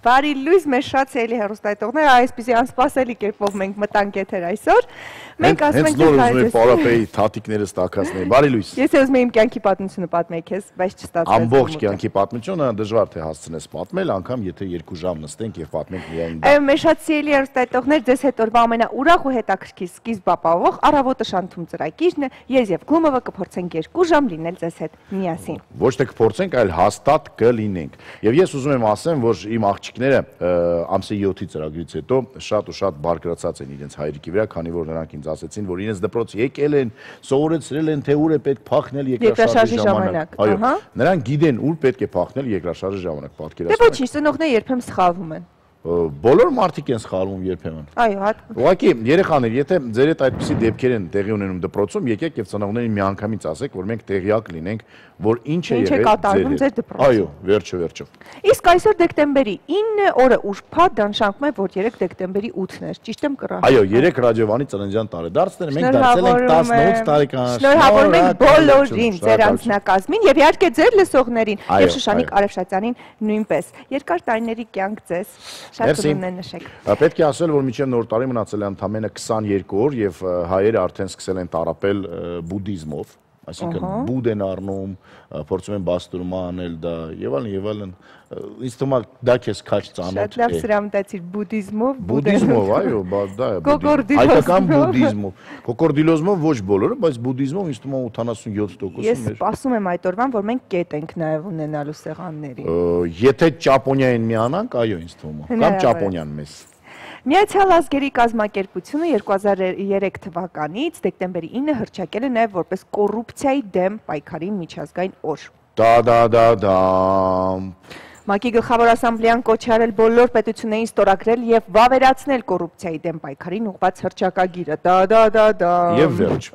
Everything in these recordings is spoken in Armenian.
Բարի լույս մեզ շատ սիրելի հեռուստայտողներ, այսպիսի անսպասելի կերպով մենք մտանք եթեր այսօր։ Մենք ասում ենք նոր ուզում եմ պարապեի թաթիկներս տաքացնել։ Բարի լույս։ Ես ուզում եմ իմ կյանքի պատմությունը պատմել քեզ, բայց չստացվեց։ Ամբողջ կյանքի պատմությունը դժվար թե հասցնես պատմել, անգամ եթե 2 ժամ նստենք եւ պատմենք միայն դա։ Մեզ շատ սիրելի հեռուստայտողներ, ձեզ հետ օրվա ամենաուրախ ու հետաքրքիր սկիզբ ապահովող առավոտը շանթում ծրագիրն է։ Ես եւ Գլումովը կփորձենք 2 ժամ լինել ձեզ հետ միասին։ Ոչ թե կփորձենք, այլ հաստատ կլինենք։ Եվ ես ուզում եմ ասեմ, որ իմ աղջիկները ամսի 7-ի ծրագրից հետո շատ ու շատ բարգրացած են իրենց հայրիկի վրա, քանի որ նրանք ինձ ասեցին, որ իրենց դպրոց եկել են, սովորեցրել են, թե ուր է պետք փախնել երկրաշարժի ժամանակ։ Այո, նրանք գիտեն ուր պետք է փախնել երկրաշարժի ժամանակ, պատկերացրեք։ Դե ոչինչ, ծնողները երբեմն սխալվում են։ Բոլոր մարդիկ են սխալվում երբեմն։ Այո, հատ։ Ուղղակի երեխաներ, եթե ձեր հետ այդպիսի դեպքեր են տեղի ունենում դպրոցում, եկեք եւ ծնողներին միանգամից ասեք, որ մենք տեղյակ լինենք, որ ինչ է կատարվում ձեր դպրոցում։ Այո, վերջը։ Իսկ այսօր դեկտեմբերի 9 օրը ուրբաթ, դա նշանակում է, որ 3 դեկտեմբերի 8-ն էր, ճիշտ եմ կռահ։ Այո, 3 ռադիովանի ծննդյան տարեդարձն էր, մենք դարձել ենք 18 տարեկան։ Շնորհավորում ենք բոլորին ձեր անձնակազմին եւ իհարկե ձեր լսողներին եւ Շուշանիկ Արեշատյանին նույնպես։ Երկար տարիների կյանք ձեզ։ Շատ ուրախ եմ նշեք։ Պետք է ասել, որ մինչև նոր տարի մնացել է ընդամենը 22 օր եւ հայերը արդեն սկսել են տառապել բուդդիզմով, այսինքն բուդ են առնում, փորձում են բաստուրմա անել դա եւ այլն։ Ինձ թվում է դա քեզ քաչ ծանոթ է։ Շատ լավ սրամտացիր բուդդիզմով, բուդդիզմով, այո, դա է բուդդիզմ։ Հայկական բուդդիզմով։ Կոկորդիլոզմով ոչ բոլորը, բայց բուդդիզմով ինձ թվում է 87%-ը Ես սպասում եմ այդ օրվան, որ մենք կետ ենք նաեւ ունենալու սեղանների։ Եթե Ճապոնիային միանանք, այո, ինձ թվում է։ Կամ Ճապոնիան մեզ։ Միացյալ ազգերի կազմակերպությունը 2003 թվականից դեկտեմբերի 9-ը հռչակել է նաև որպես կոռուպցիայի դեմ պայքարի միջազգային օր։ Դա ՄԱԿ-ի գլխավոր ասամբլեան կոչ է արել բոլոր պետություններին ստորագրել եւ վավերացնել կոռուպցիայի դեմ պայքարին ուղղված հռչակագիրը։ Դա։ Եվ վերջ։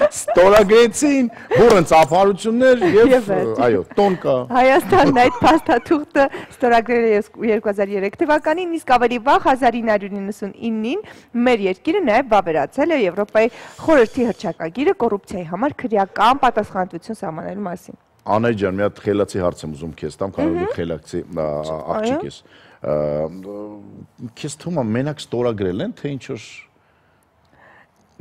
Ստորագրեցին բուրըն ծափարություններ եւ այո, տոն կա։ Հայաստանն այդ փաստաթուղթը ստորագրել է 2003 թվականին, իսկ ավելի վաղ 1999-ին մեր երկիրը նաեւ վավերացել է Եվրոպայի խորհրդի հռչակագիրը կոռուպցիայի համար քրեական պատասխանատվություն սահմանելու մասին։ Անայ ջան, մի հատ խելացի հարց եմ ուզում քեզ տամ, կարող է խելացի աղջիկ ես։ Քեզ թվում է մենակ ստորագրել են, թե ինչ որ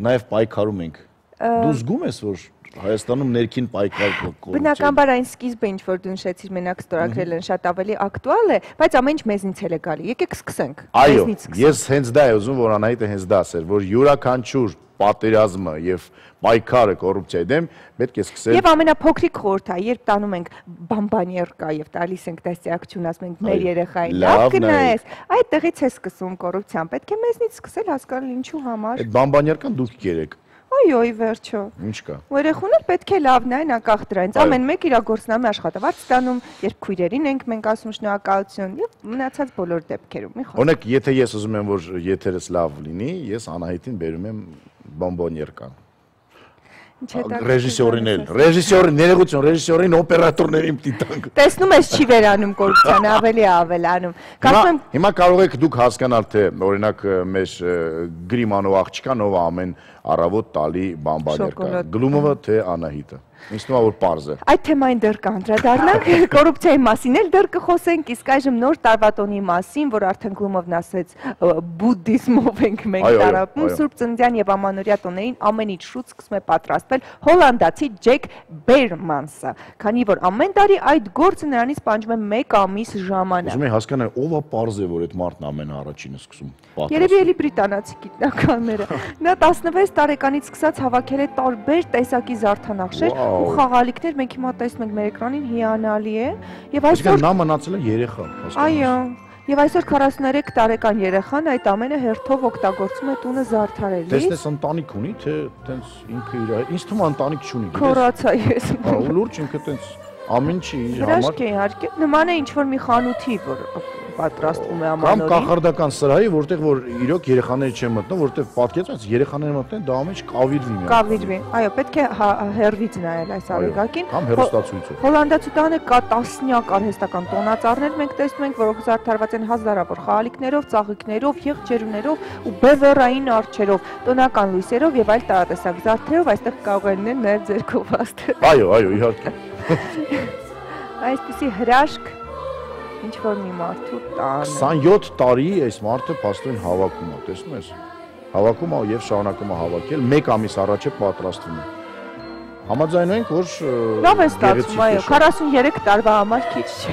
նաև պայքարում ենք։ Դու զգում ես, որ Հայաստանում ներքին պայքար կոռուպցիա։ Բնականաբար այն սկիզբը, ինչ որ դու նշեցիր, մենակ ստորագրել են, շատ ավելի ակտուալ է, բայց ամեն ինչ մեզնից էլ է գալի։ Եկեք սկսենք։ Այո, ես հենց դա եմ ուզում, որ Անահիտը հենց դա ասեր, որ յուրաքանչյուր պատերազմը եւ պայքարը կոռուպցիայի դեմ պետք է սկսել։ Եվ ամենափոքրիկ խորհուրդը, երբ տանում ենք բամբանյերկա եւ տալիս ենք դաստիարակություն, ասում ենք մեր երեխային, լավ գնայես, այդտեղից է սկսում կոռուպցիան։ Պետք է մեզնից սկսել հասկանալ ինչու համար։ Այդ բամբանյերկան դուք կերեք։ Այո, ի վերջո։ Ինչ կա։ Ու երեխուն էլ պետք է լավ նայեն անկախ դրանից։ Ամեն մեկ իր գործնամի աշխատավարձ ստանում, երբ քույրերին ենք մենք ասում շնորհակալություն եւ մնացած բոլոր դեպքերում։ Մի խոսք։ Օրինակ, եթե ես ուզում եմ, որ եթերս լավ լինի, ես Անահիտին բերում եմ բամբանյերկան։ Ռեժիսորին էլ, ներողություն, ռեժիսորին, օպերատորներին պիտի տանք։ Տեսնում ես չի վերանում կոռուպցիան, ավելի ավելանում։ Հիմա կարող եք դուք հասկանալ, թե օրինակ մեր գրիմանով աղջկան ով ամեն առավոտ տալի բամբանյերկա, Գլումովը թե Անահիտը։ Ինձ թվում է, որ պարզ է։ Այդ թեմային դեռ կանդրադառնանք, կոռուպցիայի մասին էլ դեռ կխոսենք, իսկ այժմ նոր տարվա տոնի մասին, որ արդեն Գլումովն ասեց բուդդիզմով ենք մենք տարապում, Սուրբ Ծննդյան եւ Ամանորյա տոներին ամեն ինչ շուտ սկսում է պատրաստվել հոլանդացի Ջեք Բերմանսը, քանի որ ամեն տարի այդ գործը նրանից պահանջում է 1 ամիս ժամանակ։ Ուզում եմ հասկանալ, ով է պարզ է, որ այդ մարդն ամենաառաջինը սկսում պատրաստել։ Երևի էլի բրիտանացի գիտնականները։ Նա 16 տարեկանից սկսած հավաքել է տարբեր տեսակի զարդանախշեր ու խաղալիքներ, մենք հիմա տեսնում ենք մեր էկրանին, հիանալի է։ Եվ այսօր նա մնացել է երեխա, Այո, եւ այսօր 43 տարեկան երեխան այդ ամենը հերթով օգտագործում է տունը զարդարելիս։ Տեսնես ընտանիք ունի, թե տենց ինքը իր, ինձ թվում է ընտանիք չունի, Քորացա ես։ Լուրջ ինքը տենց ամեն ինչի իր համար։ Հրաշք է իհարկե, նման է ինչ որ մի խանութի, որ պատրաստվում է Կամ Ամանորին։ կախարդական սրահի, որտեղ որ իրոք երեխաները չեն մտնում, որտեղ պատկերացած երեխաները մտնեն, դա ամեն ինչ կավիրվի մի։ Կավիրվի։ Այո, պետք է հերվից նայել այս արեգակին։ Կամ հեռուստացույցով։ Հոլանդացու տանը կա տասնյակ արհեստական տոնածառներ, մենք տեսնում ենք, որ զարդարված են հազարավոր խաղալիքներով, ծաղիկներով, եղջերուներով ու բևեռային արջերով, տոնական լույսերով եւ այլ տարատեսակ զարդերով, այստեղ կարող են լինել նաեւ ձեր գովազդը։ Այո, իհարկե։ Այսպիսի հրաշք ինչ որ մի մարդու տանը։ 27 տարի այս մարդը փաստորեն հավաքում է, տեսնում ես։ Հավաքում է եւ շարունակում է հավաքել, 1 ամիս առաջ է պատրաստվում է։ Համաձայնենք, որ լավ է ստացվում, այո, 43 տարվա համար քիչ չէ։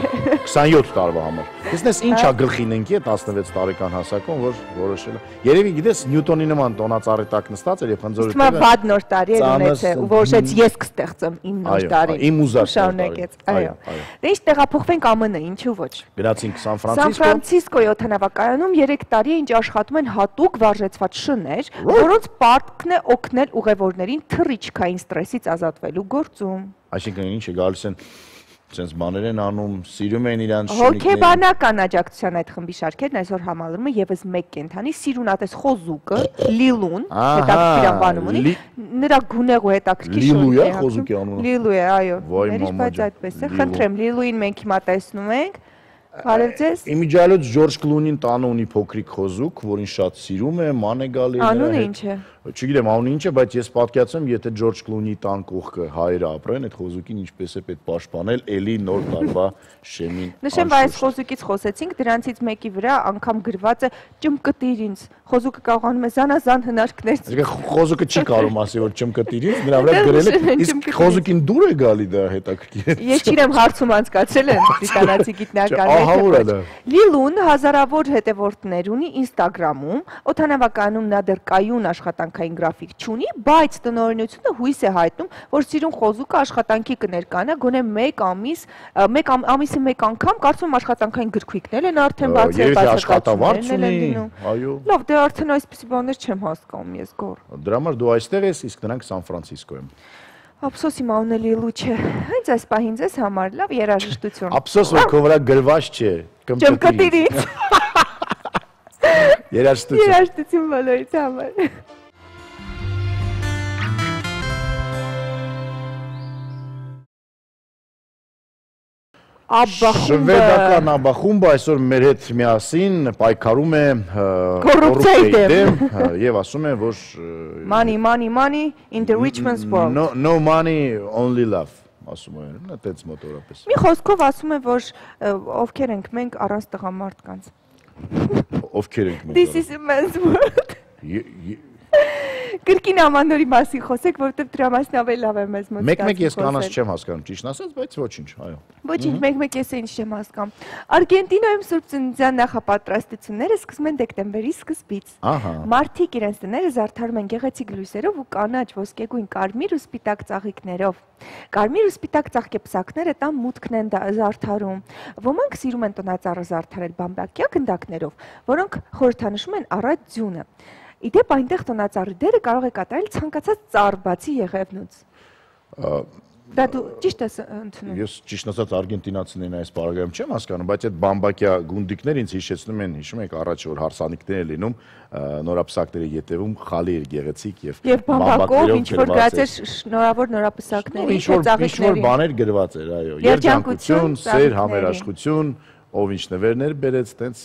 27 տարվա համար։ Տեսնես ինչա գլխին ընկի է 16 տարեկան հասակում, որ որոշել է։ Երևի գիտես Նյուտոնի նման տոնածառի տակ նստած էր եւ խնձորի տեղ։ Իսկ վատ նոր տարի էր ունեցել ու որոշեց ես կստեղծեմ իմ նոր տարին։ Իմ ուզած շարունակեց, այո։ Դե ինչ տեղափոխվենք ԱՄՆ, ինչու ոչ։ Գնացինք Սան Սան Ֆրանցիսկոյի օդանավակայանում 3 տարի է ինչ աշխատում են հատուկ վարժեցված շներ, որոնց պարտքն է օգնել ուղևորներին թռիչքային ստրեսից ազատվելու գործում։ Այսինքն ինչ է գալիս են Sense բաներ են անում, սիրում են իրանց շնորհիվ։ Հոգեբանական աջակցության այդ խմբի շարքերն այսօր համալրում է եւս մեկ կենթանի սիրունատես խոզուկը, Լիլուն, հետաքրքիր անվանում ունի, նրա գունեղ ու հետաքրքիր շորի է խոզուկի անունը։ Լիլու է, այո։ Բայց այդպես է։ Խնդրեմ, Լիլուին մենք հիմա տեսնում ենք։ Բարև ձեզ։ Իմիջիալոց Ջորջ Կլունին տանը ունի փոքրիկ խոզուկ, որին շատ սիրում է, ման է գալի։ Անունը ինչ է։ Չգիտեմ անունը ինչ է, բայց ես պատկերացնում, եթե Ջորջ Կլունի տան կողքը հայերը ապրեն, այդ խոզուկին ինչպես է պետք պաշտպանել, էլի նոր տարվա շեմին։ Նշեմ, որ այս խոզուկից խոսեցինք, դրանցից մեկի վրա անգամ գրված է ճմկտիր ինձ։ Խոզուկը կարողանում է զանազան հնարքներ։ Խոզուկը չի կարող ասի, որ ճմկտիր ինձ, նրա վրա գրել է, իսկ խոզուկին դուր է գալի դա հետաքրքիր։ Ես չիրեմ հարցում անցկացրել եմ բրիտանացի գիտնականները։ Լիլուն հազարավոր հետևորդներ ունի Instagram-ում, օդանավակայանում նա դեռ կայուն աշխատանքային գրաֆիկ չունի, բայց տնօրինությունը հույս է հայտնում, որ սիրուն խոզուկը աշխատանքի կներկանա գոնե 1 ամիսի 1 անգամ, կարծում եմ աշխատանքային գրքույկներ են արդեն բացել, աշխատավարձ ունի, այո։ Լավ, դե արդեն այսպիսի բաներ չեմ հասկանում ես գոր։ Դրա համար դու այստեղ ես, իսկ նրանք Սան Ֆրանցիսկոյում։ Ափսոս իմ անունը Լիլու չէ։ Հենց այս պահին ձեզ համար լավ երաժշտություն։ Ափսոս որ քո վրա գրված չէ։ Ճմկտիրից։ Երաժշտություն։ Երաժշտություն բոլորիդ համար։ Շվեդական Աբբա խումբը այսօր մեր հետ միասին պայքարում է կոռուպցիայի դեմ եւ ասում է, որ money in the rich man's world. No money, only love, ասում են, այդպես մոտորապես։ Մի խոսքով ասում է, որ ովքեր ենք մենք առանց տղամարդկանց։ Ովքեր ենք մենք։ This is a man's world։ Կրկին ամանորի մասին խոսեք, որովհետև դրա մասին ավելի լավ է մեզ մոտ։ Մեկ-մեկ ես կանանց չեմ հասկանում, ճիշտ ասած, բայց ոչինչ, այո։ Ոչինչ, մեկ-մեկ ես ինչ չեմ հասկանում։ Արգենտինայում Սուրբ Ծննդյան նախապատրաստությունները սկսում են դեկտեմբերի սկզբից։ Մարդիկ իրենց տները զարդարում են գեղեցիկ լույսերով ու կանաչ, ոսկեգույն, կարմիր ու սպիտակ ծաղիկներով։ Կարմիր ու սպիտակ ծաղկեպսակները տան մուտքն են զարդարում։ Ոմանք սիրում են տնածառը զարդարել բամբակյա գնդակներով, որոնք խորհրդանշում են առատ ձյունը։ Իդեպ այնտեղ տնածառի դերը կարող է կատարել ցանկացած ծառ բացի եղևնուց։ Դա դու ճիշտ ես ընդունում։ Ես ճիշտ ասած արգենտինացիներին այս բaragայում չեմ հասկանում, բայց այդ բամբակյա գունդիկները ինձ հիշեցնում են, հիշում եք առաջ որ հարսանիքներ են լինում, նորապսակների ետևում խալի էր գեղեցիկ եւ բամբակով ինչ որ գրած էր շնորհավոր նորապսակների, ծաղիկների։ Ինչ որ բաներ գրված էր, այո, երջանկություն, սեր, համերաշխություն, ով ինչ նվերներ բերեց, տենց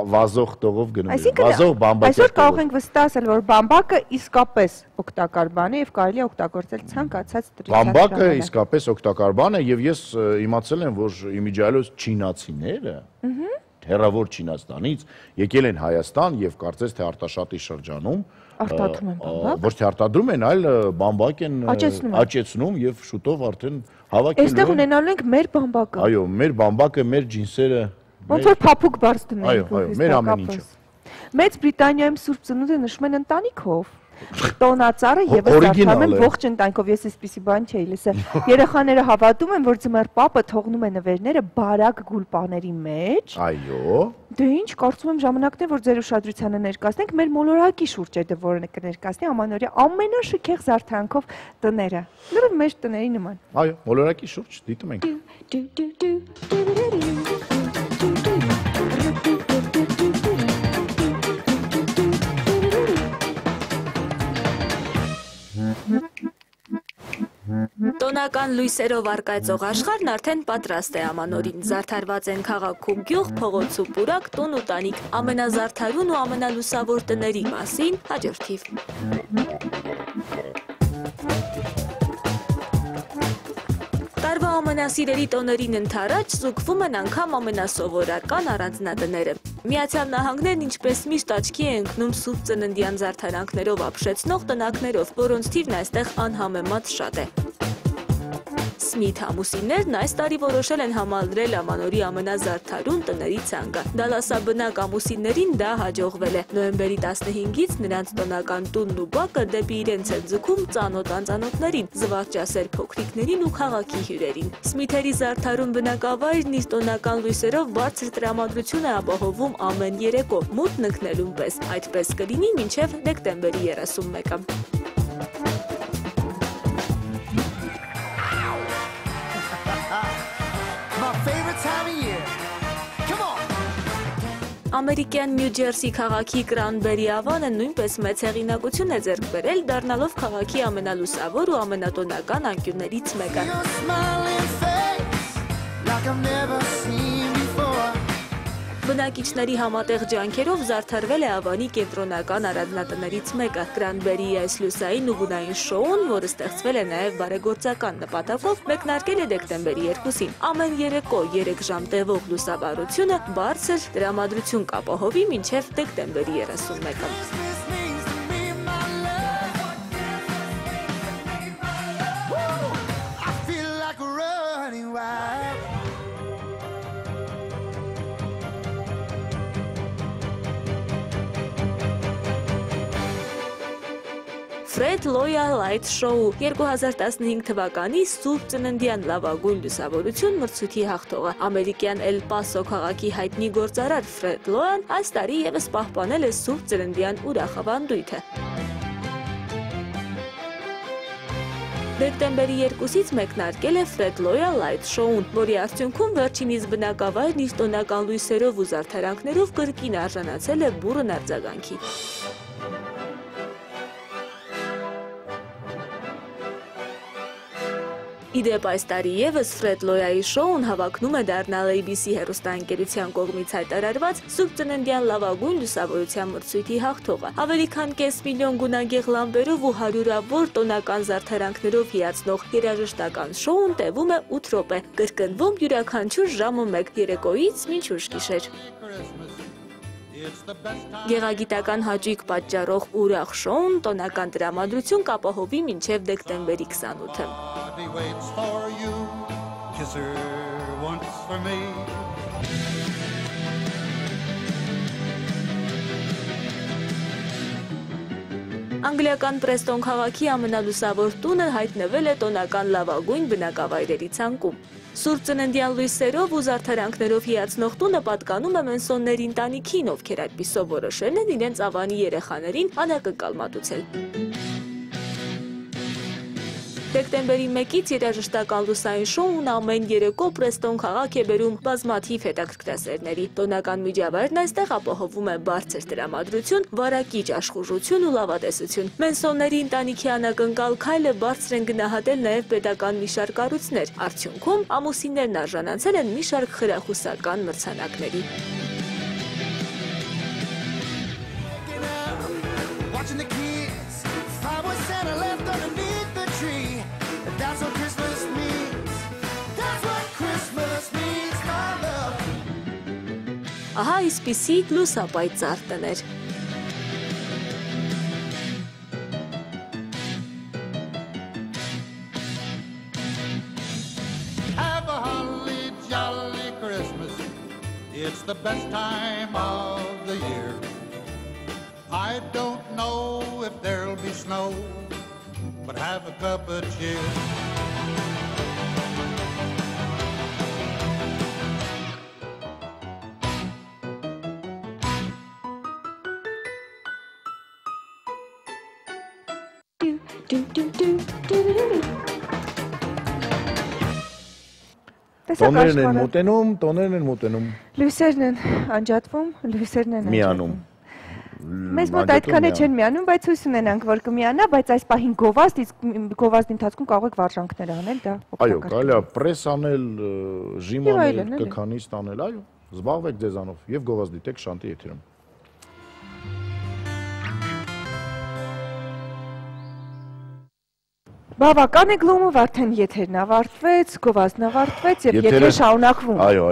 վազող տողով գնում էր, վազող բամբակյա։ Այսօր կարող ենք վստահ ասել, որ բամբակը իսկապես օգտակար բան է եւ կարելի է օգտագործել ցանկացած դրությամբ։ Բամբակը իսկապես օգտակար բան է եւ ես իմացել եմ, որ իմիջիալոց չինացիները հեռավոր Չինաստանից եկել են Հայաստան եւ կարծես թե Արտաշատի շրջանում արտադրում են բամբակ։ Ոչ թե արտադրում են, այլ բամբակ են աճեցնում եւ շուտով արդեն հավաքելու են։ Այստեղ ունենալու ենք մեր բամբակը։ Այո, մեր բամբակը, մեր ջինսերը։ Ոնց որ փափուկ բարձ դնենք։ Այո, մեր ամեն ինչը։ Մեծ Բրիտանիայում Սուրբ Ծնունդը նշում են ընտանիքով։ Տոնածառը եւս զարդարում են ողջ ընտանիքով, ես այսպիսի բան չէի լսել։ Երեխաները հավատում են, որ ձմեռ պապը թողնում է նվերները բարակ գուլպաների մեջ։ Այո։ Դե ինչ, կարծում եմ ժամանակն է, որ ձեր ուշադրությանը ներկայացնենք մեր մոլորակի շուրջ է որը կներկայացնի ամանորյա ամենաշքեղ զարդարանքով տները։ Լրիվ մեր տների նման։ Այո, մոլորակի շուրջ դիտում ենք։ Տոնական լույսերով առկայծող աշխարհն արդեն պատրաստ է ամանորին։ Զարդարված են քաղաքում գյուղ, փողոց ու պուրակ, տուն ու տանիք։ Ամենազարդարուն ու ամենալուսավոր տների մասին հաջորդիվ։ Տարվա Ամենասիրելի տոներին ընդառաջ զուգվում են անգամ ամենասովորական առանձնատները։ Միացյալ Նահանգներն ինչպես միշտ աչքի է ընկնում Սուրբ Ծննդյան զարդարանքներով ապշեցնող տնակներով, որոնց թիվն այստեղ անհամեմատ շատ է։ Սմիթ ամուսիններն այս տարի որոշել են համալրել ամանորի ամենազարդարուն տների ցանկը։ Դալասաբնակ ամուսիններին դա հաջողվել է։ Նոյեմբերի 15-ից նրանց տոնական տունն ու բակը դեպի իրենց են ձգում ծանոթ անծանոթներին, զվարճասեր փոքրիկներին ու քաղաքի հյուրերին։ Սմիթերի զարդարուն բնակավայրն իր տոնական լույսերով բարձր տրամադրություն է ապահովում ամեն երեկո, մութն ընկնելուն պես։ Այդպես կլինի մինչև դեկտեմբերի 31-ը։ Ամերիկյան Նյու Ջերսի քաղաքի Կրանբերի ավանը նույնպես մեծ հեղինակություն է ձեռք բերել, դառնալով քաղաքի ամենալուսավոր ու ամենատոնական անկյուններից մեկը։ Բնակիչների համատեղ ջանքերով զարդարվել է ավանի կենտրոնական առանձնատներից մեկը։ Կրանբերիի այս լուսային ու գունային շոուն, որը ստեղծվել է նաև բարեգործական նպատակով, մեկնարկել է դեկտեմբերի 2-ին։ Ամեն երեկո 3 ժամ տևող լուսավորությունը բարձր տրամադրություն կապահովի մինչև դեկտեմբերի 31-ը։ Fred Loya Light Show 2015 թվականի Սուրբ Ծննդյան լավագույն լուսավորություն մրցույթի հաղթողը ամերիկյան Էլ Պասո քաղաքի հայտնի գործարար Fred Loyan այս տարի ևս պահպանել է Սուրբ Ծննդյան ուրախ ավանդույթը։ Դեկտեմբերի 2-ից մեկնարկել է Fred Loya Light Show-ն, որի արդյունքում վերջինիս բնակավայրն իր տոնական լույսերով ու զարդարանքներով կրկին արժանացել է բուռն արձագանքի։ Իդեպ այս տարի ևս Fred Loya-ի շոուն հավակնում է դառնալ ABC հեռուստաընկերության կողմից հայտարարված Սուրբ Ծննդյան լավագույն լուսավորության մրցույթի հաղթողը։ Ավելի քան կես միլիոն գունագեղ լամպերով ու հարյուրավոր տոնական զարդարանքներով հիացնող երաժշտական շոուն տևում է 8 րոպե, կրկնվում յուրաքանչյուր ժամը 1 երեկոյից մինչ ուշ գիշեր։ Գեղագիտական հաճույք պատճառող ուրախ շոուն տոնական տրամադրություն կապահովի մինչև դեկտեմբերի 28-ը։ Անգլիական Պրեստոն քաղաքի ամենալուսավոր տունը հայտնվել է տոնական լավագույն բնակավայրերի ցանկում։ Սուրբ Ծննդյան լույսերով ու զարդարանքներով հիացնող տունը պատկանում է Մենսոնների ընտանիքին, ովքեր այդպիսով որոշել են իրենց ավանի երեխաներին անակնկալ մատուցել։ Դեկտեմբերի 1-ից երաժշտական լուսային շոուն ամեն երեկո Պրեստոն քաղաք է բերում բազմաթիվ հետաքրքրասերների։ Տոնական միջավայրն այստեղ ապահովում է բարձր տրամադրություն, վարակիչ աշխուժություն ու լավատեսություն։ Մենսոնների ընտանիքի անակնկալ քայլը բարձր են գնահատել նաև պետական մի շարք կառույցներ։ Արդյունքում ամուսիններն արժանացել են մի շարք խրախուսական մրցանակների։ Ահա իսպիսի լուսապայծառ տներ։ Have a holly jolly Christmas. It's the best time of the year. I don't know if there'll be snow, but have a cup of cheer. Տոներն են մոտենում, տոներն են մոտենում։ Լույսերն են անջատվում, լույսերն են միանում։ Մեզ մոտ այդքան է չեն միանում, բայց հույս ունենանք, որ կմիանա, բայց այս պահին գովազդ, իսկ գովազդի ընթացքում կարող եք վարժանքներ անել, դա Այո, կարելի է պրես անել, ժիմ անել, կքանի ստանել, այո, զբաղվեք ձեզանով եւ գովազդի տեք շանտի եթերում։ Բավական է գլումով արդեն եթերն ավարտվեց, գովազդն ավարտվեց եւ եթերը շարունակվում։ Այո։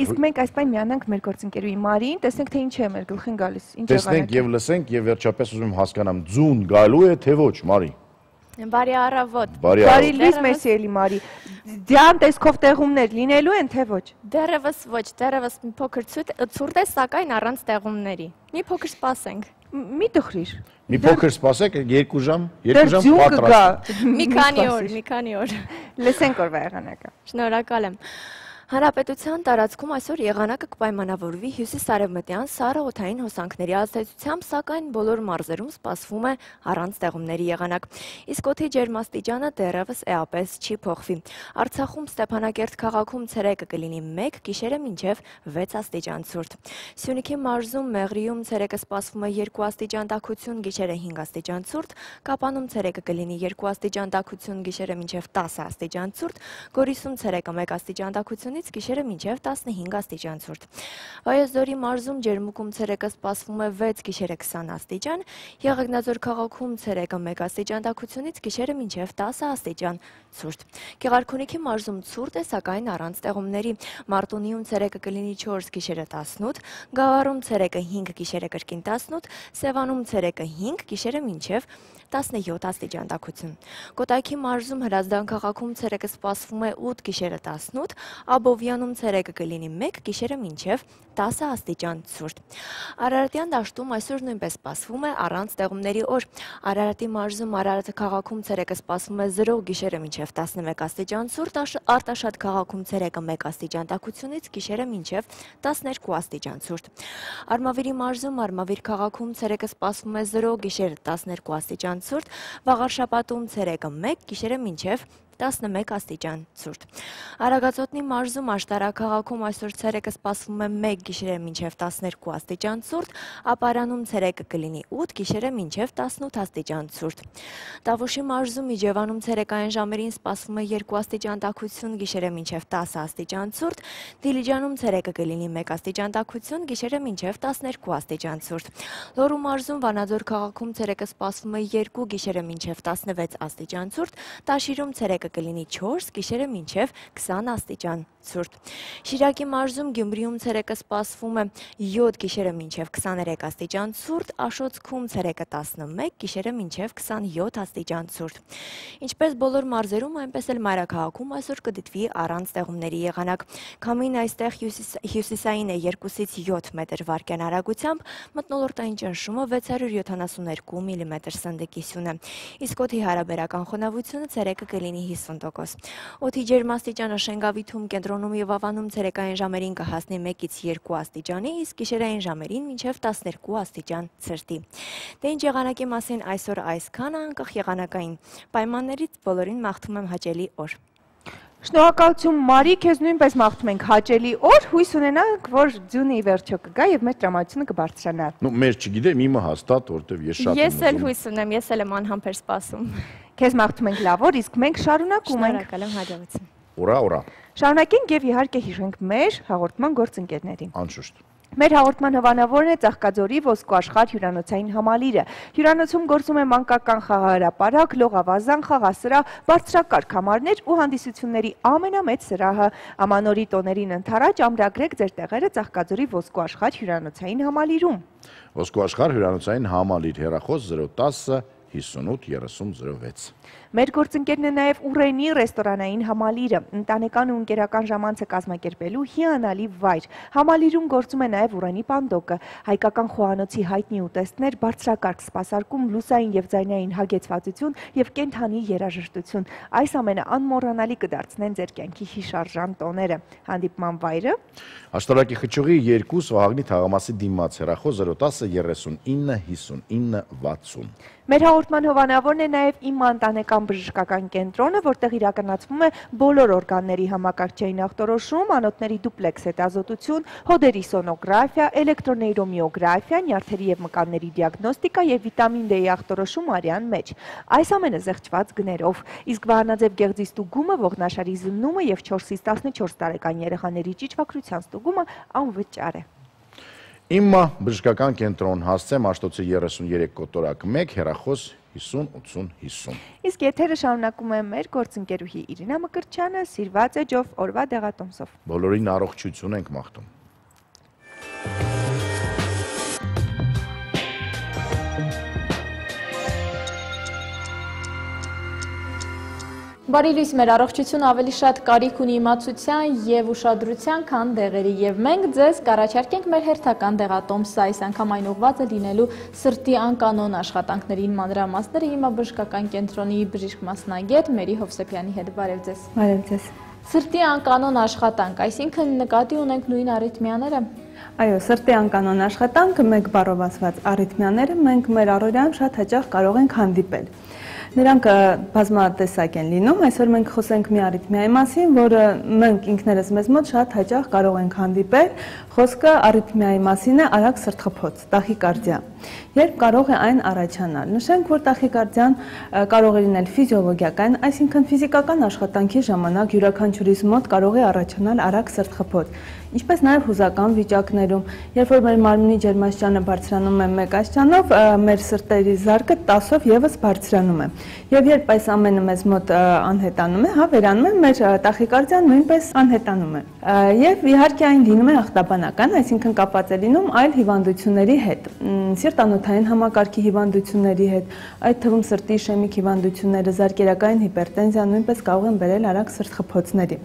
Իսկ մենք այսպես միանանք մեր գործընկերուհի Մարիին, տեսնենք թե ինչ է մեր գլխին գալիս, ինչ եղանակ է։ Տեսնենք եւ լսենք եւ վերջապես ուզում եմ հասկանամ, ձուն գալու է թե ոչ, Մարի։ Բարի առավոտ։ Բարի լույս մեսի էլի Մարի։ Ձյան տեսքով տեղումներ լինելու են թե ոչ։ Դեռևս ոչ, դեռևս մի փոքր ցուրտ է, սակայն առանց տեղումների։ Մի փոքր սպասենք։ Մի տխրիր։ Մի փոքր սպասեք, 2 ժամ պատրաստ։ Մի քանի օր։ Լսենք օրվա եղանակը։ Շնորհակալ եմ։ Հանրապետության տարածքում այսօր եղանակը կպայմանավորվի հյուսիս-արևմտյան սառը օդային հոսանքների ազդեցությամբ, սակայն բոլոր մարզերում սպասվում է առանց տեղումների եղանակ։ Իսկ օդի ջերմաստիճանը դեռևս էապես չի փոխվի։ Արցախում, Ստեփանակերտ քաղաքում ցերեկը կլինի 1, գիշերը մինչև 6 աստիճան ցուրտ։ Սյունիքի մարզում, Մեղրիում ցերեկը սպասվում է 2 աստիճան տաքություն, գիշերը 5 աստիճան ցուրտ։ Կապանում ցերեկը կլինի 2 աստիճան տաքություն, գիշերը մինչև 10 աստիճան ցուրտ։ Գորիսում ցերեկը 1 աստիճան տաքություն, գիշերը մինչև 15 աստիճան ցուրտ։ Վայոց-Ձորի մարզում ջերմուկում ցերեկը սպասվում է 6, գիշերը 20 աստիճան, Եղեգնաձոր քաղաքում ցերեկը 1 աստիճան տաքությունից, գիշերը մինչև 10 աստիճան ցուրտ։ Գեղարքունիքի մարզում ցուրտ է, սակայն առանց տեղումների։ Մարտունիում ցերեկը կլինի 4, գիշերը 18, Գավառում ցերեկը 5, գիշերը կրկին 18, Սևանում ցերեկը 5, գիշերը մինչև 17 աստիճան տաքություն։ Կոտայքի մարզում Հրազդան քաղաքում ցերեկը սպասվում է 8, գիշերը 18, Աբովյանում ցերեկը կլինի 1, գիշերը մինչև 10 աստիճան ցուրտ։ Արարատյան դաշտում այսօր նույնպես սպասվում է առանց տեղումների օր։ Արարատի մարզում Արարատ քաղաքում ցերեկը սպասվում է 0, գիշերը մինչև 11 աստիճան ցուրտ, Արտաշատ քաղաքում ցերեկը 1 աստիճան տաքությունից, գիշերը մինչև 12 աստիճան ցուրտ։ Արմավիրի մարզում Արմավիր քաղաքում ցերեկը սպասվում է 0, գիշերը 12 աստիճան ցուրտ, Վաղարշապատում ցերեկը 1, գիշերը մինչև 11 աստիճան ցուրտ։ Արագածոտնի մարզում Աշտարակ քաղաքում այսօր ցերեկը սպասվում է 1, գիշերը մինչև 12 աստիճան ցուրտ, Ապարանում ցերեկը կլինի 8, գիշերը մինչև 18 աստիճան ցուրտ։ Տավուշի մարզում Իջևանում ցերեկային ժամերին սպասվում է 2 աստիճան տաքություն, գիշերը մինչև 10 աստիճան ցուրտ, Դիլիջանում ցերեկը կլինի 1 աստիճան տաքություն, գիշերը մինչև 12 աստիճան ցուրտ։ Լոռու մարզում Վանաձոր քաղաքում ցերեկը սպասվում է 2, գիշերը մինչև 16 աստիճան ցուրտ, Տաշիրում ցերեկը կլինի 4, գիշերը մինչև 20 աստիճան ցուրտ։ Շիրակի մարզում Գյումրիում ցերեկը սպասվում է 7, գիշերը մինչև 23 աստիճան ցուրտ, Աշոտսքում ցերեկը 11, գիշերը մինչև 27 աստիճան ցուրտ։ Ինչպես բոլոր մարզերում, այնպես էլ մայրաքաղաքում այսօր կդիտվի առանց տեղումների եղանակ։ Քամին այստեղ հյուսիսային է 2-ից 7 մետր վարկյան արագությամբ, մթնոլորտային ճնշումը 672 մմ սնդիկիսյուն է։ Իսկ օդի հարաբերական խոնավությունը ցերեկը կլինի 50%։ Օդի ջերմաստիճանը Շենգավիթում, Կենտրոնում եւ Ավանում ցերեկային ժամերին կհասնի 1-ից 2 աստիճանի, իսկ գիշերային ժամերին մինչև 12 աստիճան ցրտի։ Դե ինչ եղանակի մասին այսօր այսքանը, անկախ եղանակային պայմաններից բոլորին մաղթում եմ հաճելի օր։ Շնորհակալություն Մարի, քեզ նույնպես մաղթում ենք հաճելի օր, հույս ունենանք, որ ձյունը ի վերջո կգա եւ մեր տրամադրությունը կբարձրանա։ Մեր չգիտեմ, իմը հաստատ, որտեվ ես շատ Ես էլ հույս ունեմ, ես էլ եմ անհամբեր սպասում։ Քեզ մաղթում ենք լավ օր, իսկ մենք շարունակում ենք։ Շնորհակալ եմ, հաջողություն։ Ուրա։ Շարունակենք եւ իհարկե հիշենք մեր հաղորդման գործընկերներին։ Անշուշտ։ Մեր հաղորդման հովանավորն է Ծաղկաձորի Ոսկու աշխարհ հյուրանոցային համալիրը։ Հյուրանոցում գործում է մանկական խաղահրապարակ, լողավազան, խաղասրահ, բարձրակարգ համարներ ու հանդիսությունների ամենամեծ սրահը։ Ամանորի տոներին ընթരാճ ամրագրեք ձեր տեղերը Ծաղկաձորի Ոսկու աշխարհ հյուրանոցային համալիրում։ Ոսկու աշխարհ հյուրանոցային համալիր, հեռախոս 010 58 3006։ Մեր գործընկերն է նաև Ուրենի ռեստորանային համալիրը, ընտանեկան ու ընկերական ժամանցը կազմակերպելու հիանալի վայր։ Համալիրում գործում է նաև Ուրենի պանդոկը, հայկական խոհանոցի հայտնի ուտեստներ, բարձրակարգ սպասարկում, լուսային եւ ձայնային հագեցվածություն եւ կենդանի երաժշտություն։ Այս ամենը անմոռանալի կդարձնեն ձեր կյանքի հիշարժան տոները։ Հանդիպման վայրը Աշտարակի խճուղի 2 Վահագնի թաղամասի դիմաց, հեռախոս 010 39 59 60։ Մեր հաղորդման հովանավորն է նաև Իմ ընտանեկան բժշկական կենտրոնը, որտեղ իրականացվում է բոլոր օրգանների համակարգչային ախտորոշում, անոթների դուպլեքս հետազոտություն, հոդերի սոնոգրաֆիա, էլեկտրոնեյրոմիոգրաֆիա, նյարդերի եւ մկանների դիագնոստիկա եւ վիտամին D-ի ախտորոշում արյան մեջ։ Այս ամենը զեղչված գներով։ Իսկ վահանաձև գեղձի ստուգումը, ողնաշարի զննումը եւ 4-ից 14 տարեկան երեխաների ճիճվակրության ստուգումը անվճար է։ Իմմա բժշկական կենտրոն հասցե Մաշտոցի 33 կոտորակ 1 հեռախոս 50-80-50։ Իսկ եթերը շարունակում է մեր գործընկերուհի Իրինա Մկրտչյանը, սիրված էջով օրվա դեղատոմսով։ Բոլորին առողջություն ենք մաղթում։ Բարի լույս, մեր առողջությունը ավելի շատ կարիք ունի իմացության և ուշադրության, քան դեղերի, և մենք ձեզ կառաջարկենք մեր հերթական դեղատոմսը, այս անգամ այն ուղղված է լինելու սրտի անկանոն աշխատանքներին, մանրամասները հիմա բժշկական կենտրոնի բժիշկ մասնագետ Մերի Հովսեփյանի հետ։ Բարև ձեզ։ Բարև ձեզ։ Սրտի անկանոն աշխատանք, այսինքն նկատի ունենք նույն արիթմիաները։ Այո, սրտի անկանոն աշխատանքը մեկ բառով ասված արիթմիաները մենք մեր առօրյայում շատ հաճախ կարող ենք հանդիպել։ Նրանք բազմատեսակ են լինում, այսօր մենք խոսենք մի արիթմիայի մասին, որը մենք ինքներս մեզ մոտ շատ հաճախ կարող ենք հանդիպել, խոսքը արիթմիայի մասին է արագ սրտխփոց, տախիկարդիա, երբ կարող է այն առաջանալ։ Նշենք, որ տախիկարդիան կարող է լինել ֆիզիոլոգիական, այսինքն ֆիզիկական աշխատանքի ժամանակ յուրաքանչյուրիս մոտ կարող է առաջանալ արագ սրտխփոց, ինչպես նաև հուզական վիճակներում, երբ որ մեր մարմնի ջերմաստիճանը բարձրանում է 1 աստիճանով, մեր սրտերի զարկը 10-ով եւս բարձրանում է։ Եվ երբ այս ամենը մեզ մոտ անհետանում է, վերանում է, մեր տախիկարդիան նույնպես անհետանում է։ Եվ իհարկե այն լինում է ախտաբանական, այսինքն կապված է լինում այլ հիվանդությունների հետ, սիրտանոթային համակարգի հիվանդությունների հետ, այդ թվում սրտի իշեմիկ հիվանդությունները, զարկերակային հիպերտենզիան նույնպես կարող են բերել արագ սրտխփոցների։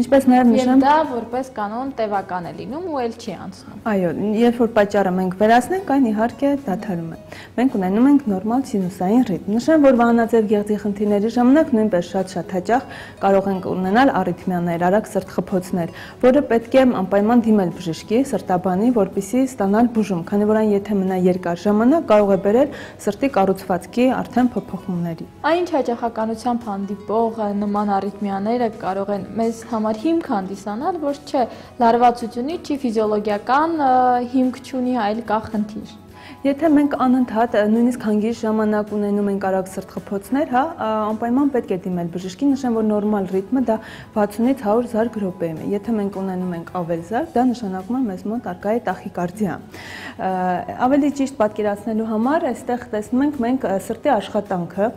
Ինչպես նաև նշեմ, դա որպես կանոն տևական է լինում ու էլ չի անցնում։ Այո, երբ որ պատճառը մենք վերացնենք, այն իհարկե դադարում է։ Մենք ունենում ենք նորմալ սինուսային ռիթմ։ Նշեմ, որ վահանաձև գեղձի խնդիրների ժամանակ նույնպես շատ հաճախ կարող ենք ունենալ արիթմիաներ, արագ սրտխփոցներ, որը պետք է անպայման դիմել բժշկի, սրտաբանի, որպեսզի ստանալ բուժում, քանի որ այն եթե մնա երկար ժամանակ կարող է բերել սրտի կառուցվածքի արդեն փոփոխումների։ Այն հաճախականությամբ հանդիպող նման արիթմիաները կարող են մեզ համար հիմք հանդիսանալ, որ չէ, լարվածությունի չի ֆիզիոլոգիական հիմք չունի, այլ կա խնդիր։ Եթե մենք անընդհատ նույնիսկ հանգիստ ժամանակ ունենում ենք արագ սրտխփոցներ, անպայման պետք է դիմել բժշկի, նշեմ, որ նորմալ ռիթմը դա 60-ից 100 զարկ րոպեում է։ Եթե մենք ունենում ենք ավել զարկ, դա նշանակում է մեզ մոտ առկա է տախիկարդիա։ Ավելի ճիշտ պատկերացնելու համար այստեղ տեսնում ենք մենք սրտի աշխատանքը։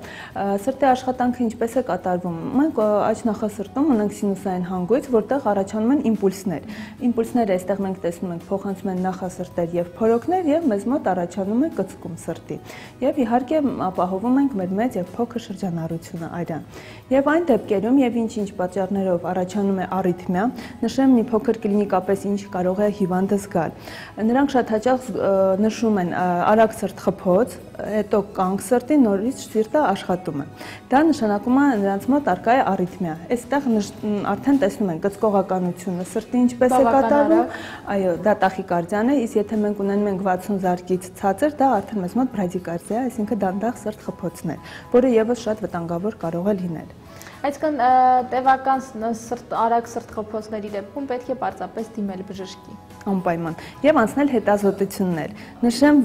Սրտի աշխատանքը ինչպես է կատարվում։ Մենք աջ նախասրտում ունենք սինուսային հանգույց, որտեղ առաջանում են իմպուլսներ։ Իմպուլսները այստեղ մենք տեսնում ենք փոխանցում են նախասրտեր եւ փորոքներ եւ մեզ մոտ առաջանում է կծկում սրտի։ Եվ իհարկե ապահովում ենք մեր մեծ եւ փոքր շրջանառությունը արյան։ Եվ այն դեպքերում եւ ինչ-ինչ պատճառներով առաջանում է արիթմիա, նշեմ մի փոքր կլինիկապես ինչ կարող է հիվանդը զգալ։ Նրանք շատ հաճախ նշում են արագ սրտխփոց, հետո կանգ սրտի, նորից սիրտը աշխատում է։ Դա նշանակում է նրանց մոտ առկա է արիթմիա։ Այստեղ արդեն տեսնում են կծկողականությունը սրտի ինչպես է կատարվում, այո, դա տախիկարդիան է, իսկ եթե մենք ունենում ենք 60 զարկից ցածր, դա արդեն մեզ մոտ բրադիկարդիա է, այսինքն դանդաղ սրտխփոցներ, որը եւս շատ վտանգավոր կարող է լինել։ Այսինքն տևական արագ սրտխփոցների դեպքում պետք է պարզապես դիմել բժշկի։ Անպայման եւ անցնել հետազոտություններ։ Նշեմ,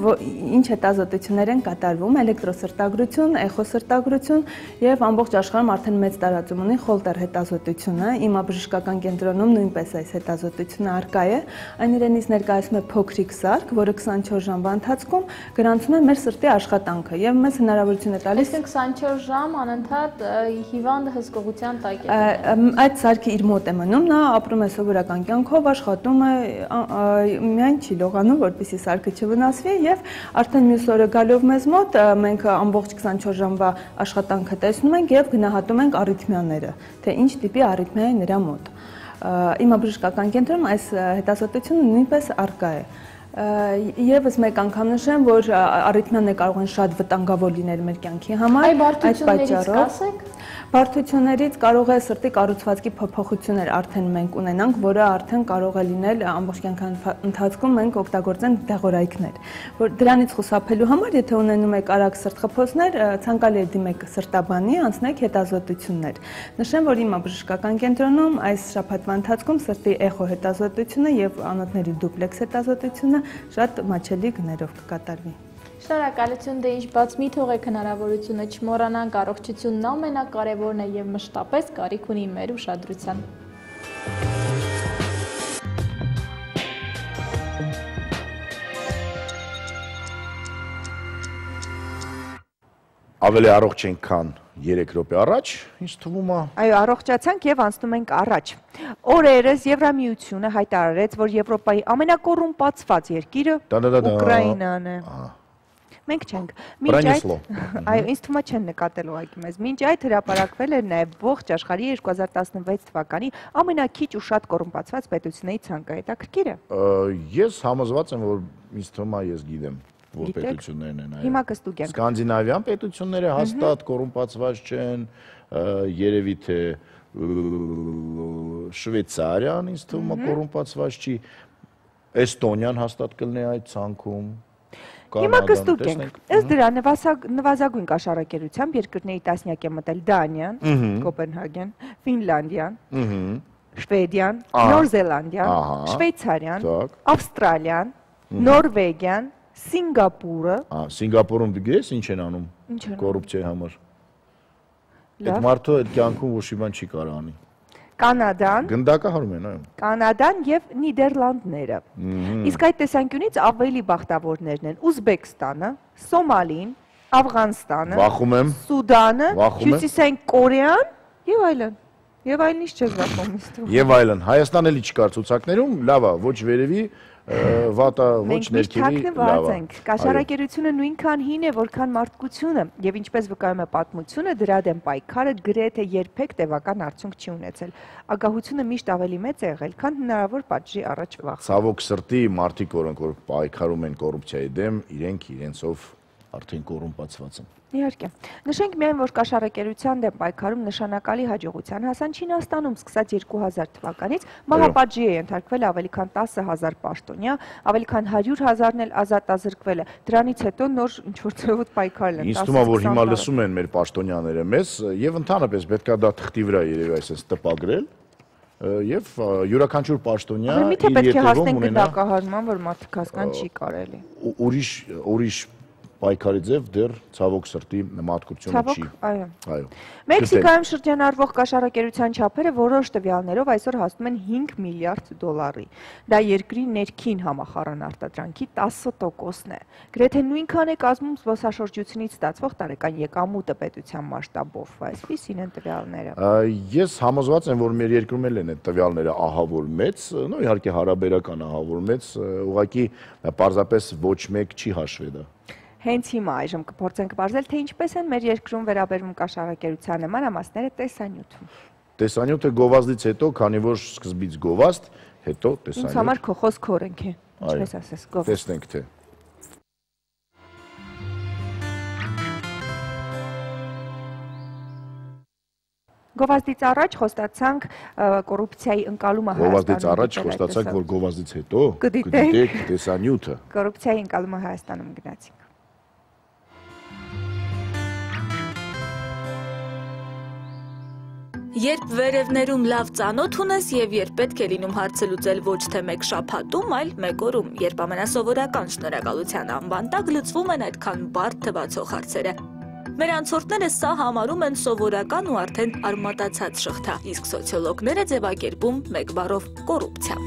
ինչ հետազոտություններ են կատարվում՝ էլեկտրոսրտագրություն, էխոսրտագրություն եւ ամբողջ աշխարհում արդեն մեծ տարածում ունի Խոլտեր հետազոտությունը։ Իմա բժշկական կենտրոնում նույնպես այս հետազոտությունը առկա է։ Այն իրենից ներկայացնում է փոքրիկ սարք, որը 24 ժամվա ընթացքում գրանցում է մեր սրտի աշխատանքը եւ մեզ հնարավորություն է տալիս 24 ժամ անընդհատ հիվանդը հսկողության տակ է։ Այդ սարքը իր մոտ է մնում, նա ապրում է սովորական կյանքով, աշխատում է, միայն չի լողանում, որպեսզի սարքը չվնասվի եւ արդեն մյուս օրը գալով մեզ մոտ մենք ամբողջ 24 ժամվա աշխատանքը տեսնում ենք եւ գնահատում ենք արիթմիաները, թե ինչ տիպի արիթմիա է նրա մոտ։ Իմա բժշկական կենտրոնում այս հետազոտությունը նույնպես առկա է։ Եվս մեկ անգամ նշեմ, որ արիթմիաները կարող են շատ վտանգավոր լինել մեր կյանքի համար, այդ պատճառով բարդություններից կարող է սրտի կառուցվածքի փոփոխություններ արդեն մենք ունենանք, որը արդեն կարող է լինել ամբողջ կյանքի ընթացքում մենք օգտագործենք դեղորայքներ, որ դրանից խուսափելու համար, եթե ունենում եք արագ սրտխփոցներ, ցանկալի է դիմեք սրտաբանի, անցնեք հետազոտություններ։ Նշեմ, որ իմա բժշկական կենտրոնում այս շաբաթվա ընթացքում սրտի էխո հետազոտությունը եւ անոթների դուպլեքս հետազոտությունը շատ մաչելի գներով կկատարվի։ Շնորհակալություն, դե ինչ բաց մի թողեք հնարավորությունը չմոռանանք, առողջությունն ամենակարևորն է եւ մշտապես կարիք ունի մեր ուշադրության։ Ավելի առողջ ենք, քան 3 րոպե առաջ, ինձ թվում է։ Այո, առողջացանք եւ անցնում ենք առաջ։ Օրերս Եվրամիությունը հայտարարեց, որ Եվրոպայի ամենակոռումպացված երկիրը Ուկրաինան է։ Մենք չենք։ Այո, ինձ թվում է չեն նկատել ուղղակի մեզ։ Մինչ այդ հրապարակվել էր նաև ողջ աշխարհի 2016 թվականի ամենակիչ ու շատ կոռումպացված պետությունների ցանկը։ Հետաքրքիր է։ Ես համոզված եմ, որ ինձ թվում է ես գիտեմ, որ պետություններն են այո։ Հիմա կստուգենք։ Սկանդինավյան պետությունները հաստատ կոռումպացված չեն, երևի թե Շվեյցարիան ինձ թվում է կոռումպացված չի, Էստոնիան հաստատ կլինի այդ ցանկում։ Հիմա կստուգենք։ Ըստ դրա նվազագույն կաշառակերությամբ երկրների տասնյակ է մտել Դանիան, Կոպենհագեն, Ֆինլանդիան, Շվեդիան, Նոր Զելանդիան, Շվեյցարիան, Ավստրալիան, Նորվեգիան, Սինգապուրը։ Սինգապուրում գիտես ինչ են անում կոռուպցիայի համար։ Այդ մարդը այդ կյանքում ոչ մի բան չի կարող անի։ Կանադան, գնդակահարում են, այո։ Կանադան եւ Նիդերլանդները։ Իսկ այդ տեսանկյունից ավելի բախտավորներն են Ուզբեկստանը, Սոմալին, Աֆղանստանը, Սուդանը, Հյուսիսային Կորեան եւ այլն։ Եվ այլն ինչ չես վախում իստու։ Եվ այլն։ Հայաստան էլի չկար ցուցակներում, լավ է, ոչ վերևի, վատա, ոչ ներքևի, լավ է։ Կաշառակերությունը նույնքան հին է, որքան մարդկությունը, եւ ինչպես վկայում է պատմությունը, դրա դեմ պայքարը գրեթե երբեք տևական արդյունք չի ունեցել։ Ագահությունը միշտ ավելի մեծ է եղել, քան հնարավոր պատժի առաջ վախ։ Ցավոք սրտի մարդիկ, որոնք որ պայքարում են կոռուպցիայի դեմ, իրենք իրենցով արդեն կոռումպացված են։ Իհարկե։ Նշենք միայն, որ կաշառակերության դեմ պայքարում նշանակալի հաջողության հասան Չինաստանում սկսած 2000 թվականից, մահապատժի է ենթարկվել ավելի քան 10,000 պաշտոնյա, ավելի քան 100,000-ն էլ ազատազրկվել է։ Դրանից հետո նոր ինչ-որ ծավոտ պայքարել են։ Ինձ թվում է, որ հիմա լսում են մեր պաշտոնյաները մեզ եւ ընդհանրապես պետքա դա թղթի վրա երևի այսպես տպագրել եւ յուրաքանչյուր պաշտոնյա իր հետևում ունենա գնդակահարման, որ մարդիկ հասկանան չի կարելի։ Ուրիշ պայքարի ձև դեռ ցավոք սրտի մատկությունը չի։ Այո։ Մեքսիկայում շրջանառվող կաշառակերության չափերը որոշ տվյալներով այսօր հասնում են 5 միլիարդ դոլարի։ Դա երկրի ներքին համախառն արտադրանքի 10%-ն է։ Գրեթե նույնքան է կազմում զբոսաշրջությունից ստացվող տարեկան եկամուտը պետության մասշտաբով, այսպիսին են տվյալները։ Ես համոզված եմ, որ մեր երկրում էլ են այդ տվյալները ահավոր մեծ, նո իհարկե հարաբերական ահավոր մեծ, ուղղակի պարզապես ոչ մեկ չի հաշվի դա։ Հենց հիմա այժմ կփորձենք բարձել, թե ինչպես են մեր երկրում վերաբերվում կաշառակերությանը, մանրամասները տեսանյութում։ Տեսանյութը գովազդից հետո, քանի որ սկզբից գովազդ, հետո տեսանյութ։ Ինձ համար քո խոսքը օրենք է, ինչպես ասես, գովազդ։ Տեսնենք թե։ Գովազդից առաջ խոստացանք կոռուպցիայի ընկալումը Հայաստանում։ Գովազդից առաջ խոստացանք, որ գովազդից հետո կդիտեք տեսանյութը։ Կոռուպցիայի ընկալումը Հայաստանում գնացինք։ Երբ վերևներում լավ ծանոթ ունես եւ երբ պետք է լինում հարցը լուծել ոչ թե մեկ շաբաթում, այլ մեկ օրում, երբ ամենասովորական շնորհակալության անվան տակ լուծվում են այդքան բարդ թվացող հարցերը։ Մեր անցորդները սա համարում են սովորական ու արդեն արմատացած շղթա, իսկ սոցիոլոգները ձևակերպում մեկ բառով կոռուպցիա։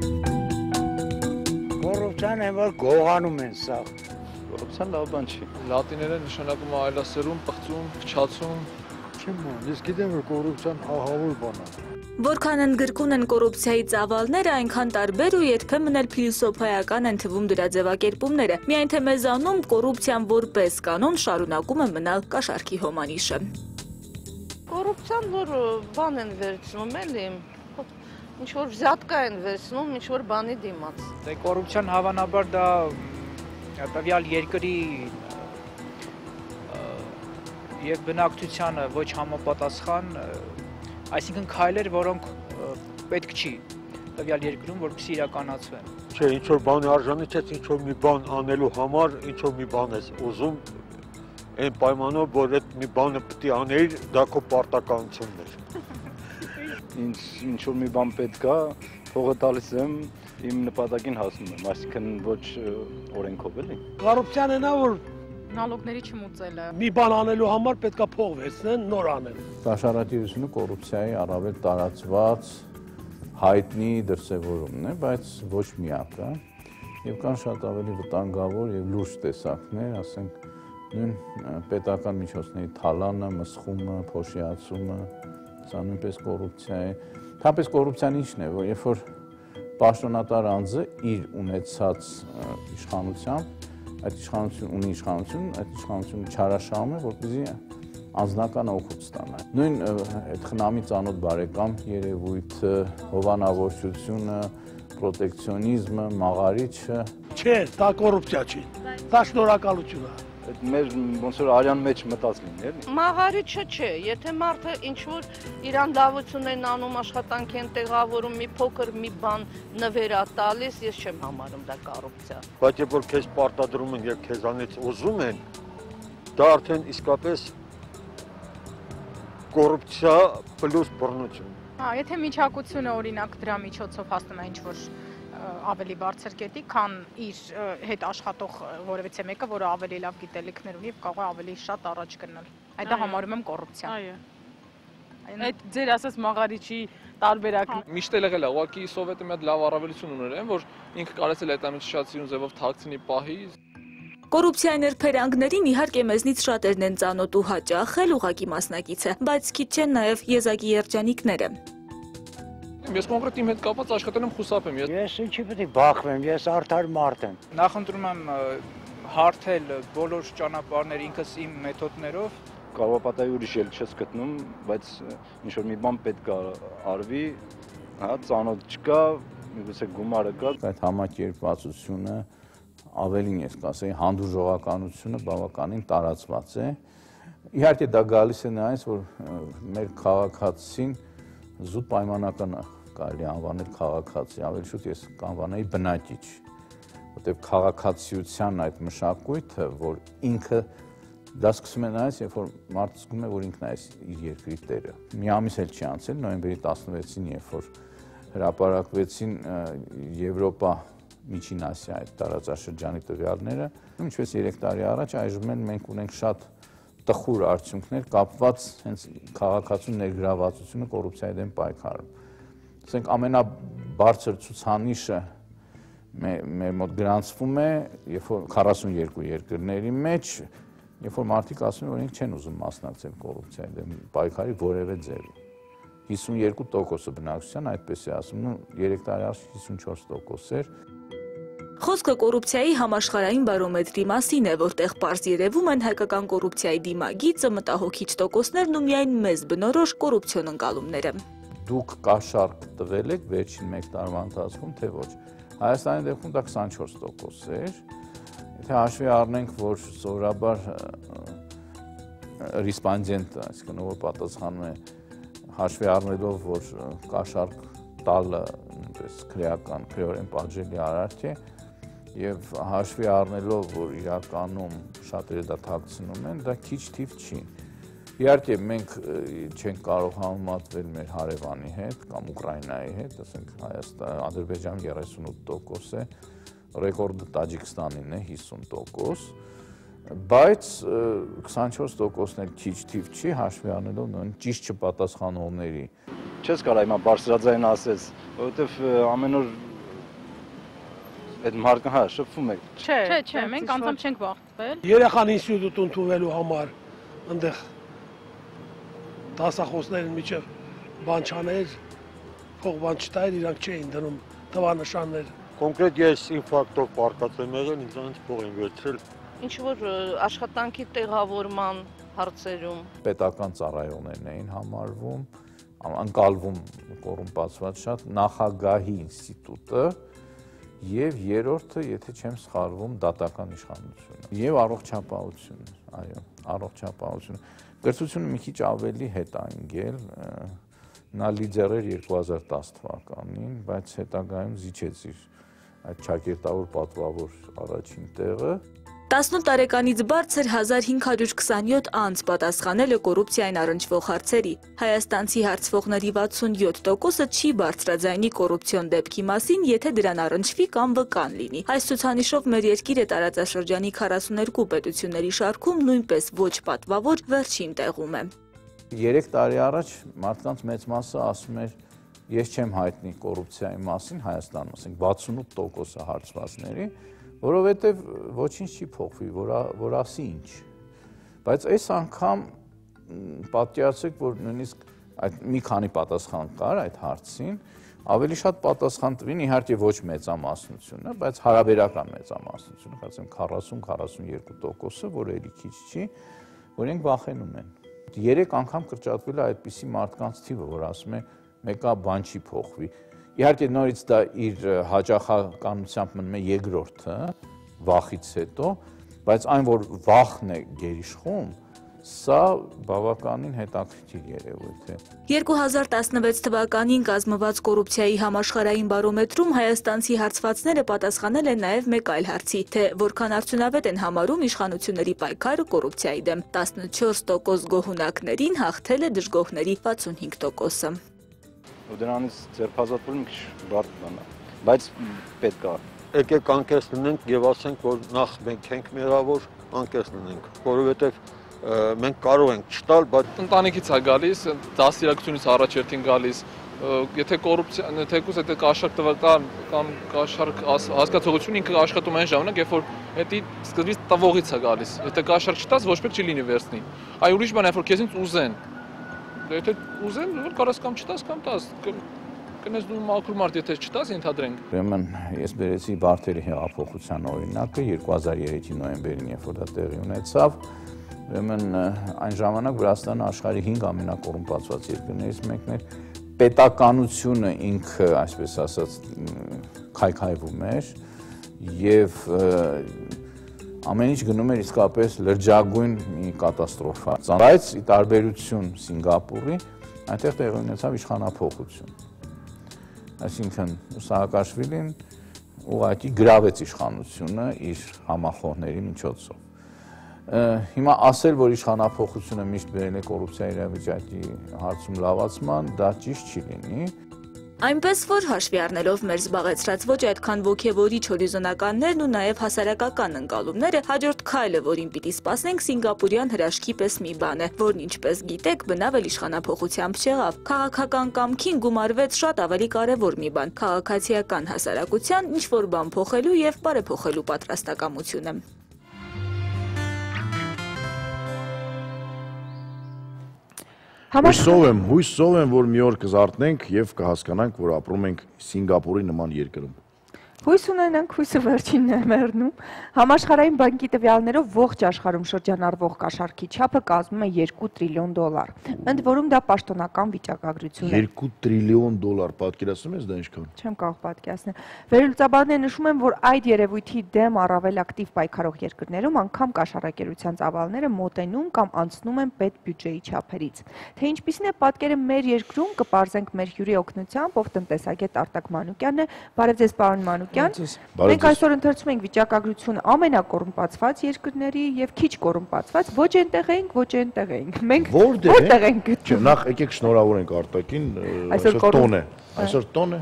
Կոռուպցիան է, որ գողանում են սա։ Կոռուպցիան լավ բան չի։ Լատիներեն նշանակում է այլասերում, պղծում, փչացում։ Ես գիտեմ, որ կոռուպցիան ահավոր բան է։ Որքան ընդգրկուն են կոռուպցիայի ծավալները, այնքան տարբեր ու երբեմն էլ փիլիսոփայական են թվում դրա ձևակերպումները։ Միայն թե մեզանում կոռուպցիան որպես կանոն շարունակում է մնալ կաշառքի հոմանիշը։ Կոռուպցիան որ բան են վերցնում, էլի, ինչ որ վզատկա են վերցնում, ինչ որ բանի դիմաց։ Դե կոռուպցիան հավանաբար դա տվյալ երկրի եւ բնակչությանը ոչ համապատասխան, այսինքն քայլեր, որոնք պետք չի տվյալ երկրում, որպեսզի իրականացվեն։ Չէ, ինչ որ բանի արժանի չէ, ինչ որ մի բան անելու համար, ինչ որ մի բան ես ուզում, այն պայմանով, որ այդ մի բանը պետք է անեիր, դա քո պարտականությունն է։ Ինչ որ մի բան պետք է, փողը տալիս եմ, իմ նպատակին հասնում եմ, այսինքն ոչ օրենքով էլի։ Կոռուպցիան է նա, որ Նալոգների չմուծելը։ մի բան անելու համար պետք է փող վերցնեն, նոր անեն։ Կաշառակերությունը կոռուպցիայի առավել տարածված հայտնի դրսևորումն է, բայց ոչ միակը, եւ կան շատ ավելի վտանգավոր եւ լուրջ տեսակներ, ասենք նույն պետական միջոցների թալանը, մսխումը, փոշիացումը, սա նույնպես կոռուպցիա է։ Թապես կոռուպցիան ինչն է, որ երբ որ պաշտոնատար անձը իր ունեցած իշխանությամբ, այդ իշխանությունը չարաշահում է, որպեսզի անձնական օգուտ ստանա։ Նույն այդ խնամի ծանոթ բարեկամ երևույթը, հովանավորչությունը, պրոտեկցիոնիզմը, մաղարիչը։ Չէ, դա կոռուպցիա չի։ Դա շնորհակալություն է։ Այդ մեր ոնց որ արյան մեջ մտած լինի, էլի։ Մաղարիչը չէ, եթե մարդը ինչ-որ իրան լավություն են անում, աշխատանք են տեղավորում, մի փոքր մի բան նվերա տալիս, ես չեմ համարում դա կոռուպցիա։ Բայց երբ որ քեզ պարտադրում են եւ քեզանից ուզում են, դա արդեն իսկապես կոռուպցիա պլյուս բռնություն։ Եթե միջակությունը օրինակ դրա միջոցով հասնում է ինչ-որ ավելի բարձր կետի, քան իր հետ աշխատող որևիցե մեկը, որը ավելի լավ գիտելիքներ ունի եւ կարող է ավելի շատ առաջ գնալ։ Այդ դա համարում եմ կոռուպցիա։ Այո։ Այդ ձեր ասած մաղարիչի տարբերակն միշտ եղել է, ուղղակի սովետը մի հատ լավ առավելություն ուներ, որ ինքը կարեցել է այդ ամենը շատ սիրուն ձևով թաքցնի պահի։ Կոռուպցիայի ներբերանգներին իհարկե մեզնից շատերն են ծանոթ ու հաճախ էլ ուղղակի մասնակից է, բայց քիչ չեն նաև եզակի երջանիկները։ Ես կոնկրետ իմ հետ կապված աշխատել եմ խուսափեմ։ Ես ինչի պետք է բախվեմ, ես արդար մարդ եմ։ Նախընտրում եմ հարթել բոլոր ճանապարհները ինքս իմ մեթոդներով։ Կառավարապետի ուրիշ էլ չես գտնում, բայց ինչ որ մի բան պետք է արվի, հա, ծանոթ չկա, միգուցե գումարը կա։ Այդ համակերպվածությունը ավելին ես կասեի, հանդուրժողականությունը բավականին տարածված է։ Իհարկե դա գալիս է նրանից, որ մեր քաղաքացին զուտ պայմանական կարելի անվանել քաղաքացի, ավելի շուտ ես կանվանեի բնակիչ, որտեղ քաղաքացիության այդ մշակույթը, որ ինքը դա սկսում է նրանից, երբ որ մարդը զգում է, որ ինքն է իր երկրի տերը։ Մի ամիս էլ չի անցել, նոյեմբերի 16-ին, երբ որ հրապարակվեցին Եվրոպա Միջին Ասիա այդ տարածաշրջանի տվյալները, ինչպես 3 տարի առաջ այժմ մենք ունենք շատ տխուր արդյունքներ կապված հենց քաղաքացու ներգրավվածությունը կոռուպցիայի դեմ պայքարում։ Ասենք ամենաբարձր ցուցանիշը մեր մոտ գրանցվում է, երբ որ 42 երկրների մեջ, երբ որ մարդիկ ասում են, որ իրենք չեն ուզում մասնակցել կոռուպցիայի դեմ պայքարի որևէ ձևի։ 52% բնակչության այդպես է ասում, 3 տարի առաջ 54% էր։ Խոսքը կոռուպցիայի համաշխարհային բարոմետրի մասին է, որտեղ պարզ երևում են հայկական կոռուպցիայի դիմագիծը, մտահոգիչ տոկոսներն ու միայն մեզ բնորոշ կոռուպցիոն ընկալումները։ Դուք կաշառք տվել եք վերջին 1 տարվա ընթացքում, թե ոչ։ Հայաստանի դեպքում դա 24% էր։ Եթե հաշվի առնենք, որ սովորաբար ռեսպոնդենտը, այսինքն ով պատասխանում է, հաշվի առնելով, որ կաշառք տալը նույնպես քրեորեն պատժելի արարք է, եւ հաշվի առնելով, որ իրականում շատերը դա թաքցնում են, դա քիչ թիվ չի։ Իհարկե մենք չենք կարող համեմատվել մեր հարևանի հետ կամ Ուկրաինայի հետ, ասենք Հայաստան, Ադրբեջանը 38% է, ռեկորդը Տաջիկստանին է 50%, բայց 24%-ն էլ քիչ թիվ չի, հաշվի առնելով նույն ճիշտ չպատասխանողների։ Չես կարող հիմա բարձրաձայն ասես, որովհետև ամեն օր այդ մարկը հա շփվում եք։ Չէ, մենք անձամբ չենք բախվել։ Երեխան ինստիտուտ ընդունվելու համար այնտեղ դասախոսներին միջև բան չաներ, փող բան չտայր, իրանք չէին դնում տվանշաններ։ Կոնկրետ ես ինֆարկտով պարկած եմ եղել, ինձանից փող են վերցրել։ Ինչ որ աշխատանքի տեղավորման հարցերում պետական ծառայողներն էին համարվում, անկալվում կոռումպացված շատ նախագահի ինստիտուտը եւ երրորդը, եթե չեմ սխալվում, դատական իշխանությունը եւ առողջապահությունը, այո, առողջապահությունը։ Կրթությունը մի քիչ ավելի հետ է ընկել, նա լիդեր էր 2010 թվականին, բայց հետագայում զիջեց իր այդ ճակերտավոր պատվավոր առաջին տեղը։ 18 տարեկանից բարձր 1527 անձ պատասխանել է կոռուպցիային առնչվող հարցերի։ Հայաստանցի հարցվողների 67%-ը չի բարձրաձայնի կոռուպցիոն դեպքի մասին, եթե դրան առնչվի կամ վկան լինի։ Այս ցուցանիշով մեր երկիրը տարածաշրջանի 42 պետությունների շարքում նույնպես ոչ պատվավոր վերջին տեղում է։ 3 տարի առաջ մարդկանց մեծ մասը ասում էր, ես չեմ հայտնի կոռուպցիայի մասին Հայաստանում, ասենք 68% հարցվածների, որովհետև ոչինչ չի փոխվի, որ ասի ինչ։ Բայց այս անգամ պատկերացրեք, որ նույնիսկ այդ մի քանի պատասխան կար այդ հարցին, ավելի շատ պատասխան տվին, իհարկե ոչ մեծամասնությունը, բայց հարաբերական մեծամասնությունը, ասեմ 40-42%-ը, որ էլի քիչ չի, որ իրենք վախենում են։ 3 անգամ կրճատվել է այդպիսի մարդկանց թիվը, որ ասում է մեկը բան չի փոխվի։ Իհարկե նորից դա իր հաճախականությամբ մնում է երկրորդը, վախից հետո, բայց այն, որ վախն է գերիշխում, սա բավականին հետաքրքիր երևույթ է։ 2016 թվականին կազմված կոռուպցիայի համաշխարհային բարոմետրում հայաստանցի հարցվածները պատասխանել են նաև մեկ այլ հարցի, թե որքան արդյունավետ են համարում իշխանությունների պայքարը կոռուպցիայի դեմ։ 14% գոհունակներին հաղթել է դժգոհների 65%-ը։ Ու դրանից ձերբազատվելը մի քիչ բարդ բան է, բայց պետք է։ Եկեք անկեղծ լինենք եւ ասենք, որ նախ մենք ենք մեղավոր, անկեղծ լինենք, որովհետեւ մենք կարող ենք չտալ, բայց ընտանիքից է գալիս, դաստիարակությունից առաջերտին գալիս, եթե կոռուպցիա, թեկուզ եթե կաշառք տվական կամ կաշառք հասկացողություն ինքը աշխատում այն ժամանակ, երբ որ հետի սկզբից տվողից է գալիս, եթե կաշառք չտաս, ոչ պետք չի լինի վերցնի։ Այ ուրիշ բան է, որ քեզից ուզեն։ Եթե ուզեն, կարաս կամ չտաս կամ տաս, կնես դու մաքուր մարդ, եթե չտաս, ենթադրենք։ Ուրեմն ես բերեցի Բարթերի հեղափոխության օրինակը 2003-ի նոյեմբերին, երբ որ դա տեղի ունեցավ, ուրեմն այն ժամանակ Վրաստանը աշխարհի 5 ամենակոռումպացված երկրներից մեկն էր, պետականությունը ինքը, այսպես ասած, քայքայվում էր եւ ամեն ինչ գնում էր իսկապես լրջագույն մի կատաստրոֆա։ Բայց ի տարբերություն Սինգապուրի, այնտեղ տեղի ունեցավ իշխանափոխություն։ Այսինքն Սաակաշվիլին ուղղակի գրավեց իշխանությունը իր համախոհների միջոցով։ Հիմա ասել, որ իշխանափոխությունը միշտ բերել է կոռուպցիայի իրավիճակի հարցում լավացման, դա ճիշտ չի լինի։ Այնպես որ հաշվի առնելով մեր զբաղեցրած ոչ այդքան ոգևորիչ հորիզոնականներն ու նաև հասարակական ընկալումները, հաջորդ քայլը, որին պիտի սպասենք, սինգապուրյան հրաշքի պես մի բան է, որն ինչպես գիտեք, բնավ էլ իշխանափոխությամբ չեղավ։ Քաղաքական կամքին գումարվեց շատ ավելի կարևոր մի բան՝ քաղաքացիական հասարակության ինչ-որ բան փոխելու եւ բարեփոխելու պատրաստակամությունը։ Հույսով եմ, որ մի օր կզարթնենք եւ կհասկանանք, որ ապրում ենք Սինգապուրի նման երկրում։ Հույս ունենանք, հույսը վերջինն է մեռնում։ Համաշխարհային բանկի տվյալներով ողջ աշխարհում շրջանառվող կաշառքի չափը կազմում է $2 տրիլիոն։ Ընդ որում դա պաշտոնական վիճակագրություն է։ $2 տրիլիոն, պատկերացնում ես դա ինչքան։ Չեմ կարող պատկերացնել։ Վերլուծաբանները նշում են, որ այդ երևույթի դեմ առավել ակտիվ պայքարող երկրներում անգամ կաշառակերության ծավալները մոտենում կամ անցնում են պետբյուջեի չափերից։ Թե ինչպիսին է պատկերը մեր երկրում, կպարզենք մեր հյուրի օգնությամբ, ով տնտեսագետ Արտակ Մանուկյանն է։ Բարև ձեզ, պարոն Մանուկյան։ Մենք այսօր ընթերցում ենք վիճակագրությունը ամենակոռումպացված երկրների եւ քիչ կոռումպացված, ոչ այնտեղ ենք, ոչ այնտեղ ենք։ Մենք որտեղ ենք գտնվում։ Նախ եկեք շնորհավորենք Արտակին, այսօր տոն է։ Այսօր տոն է։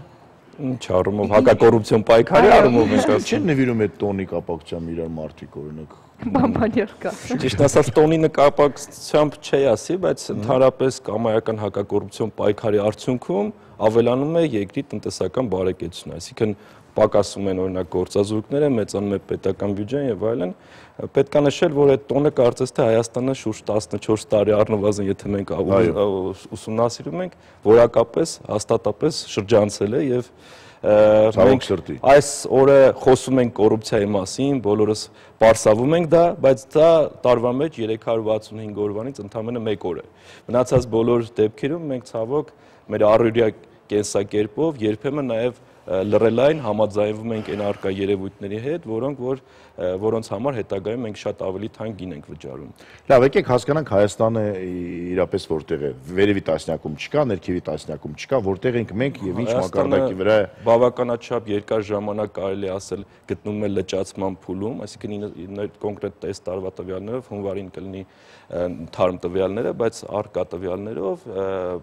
Ինչ առումով հակակոռուպցիոն պայքարի առումով ենք ասում։ Չեն նվիրում այդ տոնի կապակցությամբ իրար մարդիկ օրինակ։ Բամբանյալ կա։ Ճիշտ ասած տոնի նկատմամբ չի ասի, բայց ընդհանրապես կամայական հակակոռուպցիոն պայքարի արդյունքում ավելանում է երկրի տնտեսական բարեկեցությունը, այսինքն պակասում են օրինակ գործազուրկները, մեծանում է պետական բյուջեն եւ այլն։ Պետք է նշել, որ այդ տոնը կարծես թե Հայաստանը շուրջ 14 տարի առնվազն, եթե մենք ուսումնասիրում ենք, որակապես հաստատապես շրջանցել է եւ մենք այս օրը խոսում ենք կոռուպցիայի մասին, բոլորս պարսավում ենք դա, բայց դա տարվա մեջ 365 օրվանից ընդամենը 1 օր է։ Մնացած բոլոր դեպքերում մենք ցավոք մեր առօրյա կենսակերպով երբեմն նաեւ լրելային համաձայնվում ենք այն արկա երևույթների հետ, որոնց համար հետագայում մենք շատ ավելի թանկ գին ենք վճարում։ Լավ, եկեք հասկանանք Հայաստանը իրապես որտեղ է։ Վերևի տասնյակում չկա, ներքևի տասնյակում չկա, որտեղ ենք մենք եւ ինչ մակարդակի վրա է։ Բավականաչափ երկար ժամանակ կարելի ասել գտնվում է լճացման փուլում, այսինքն կոնկրետ այս տարվա տվյալներով հունվարին կլինի թարմ տվյալները, բայց արկա տվյալներով,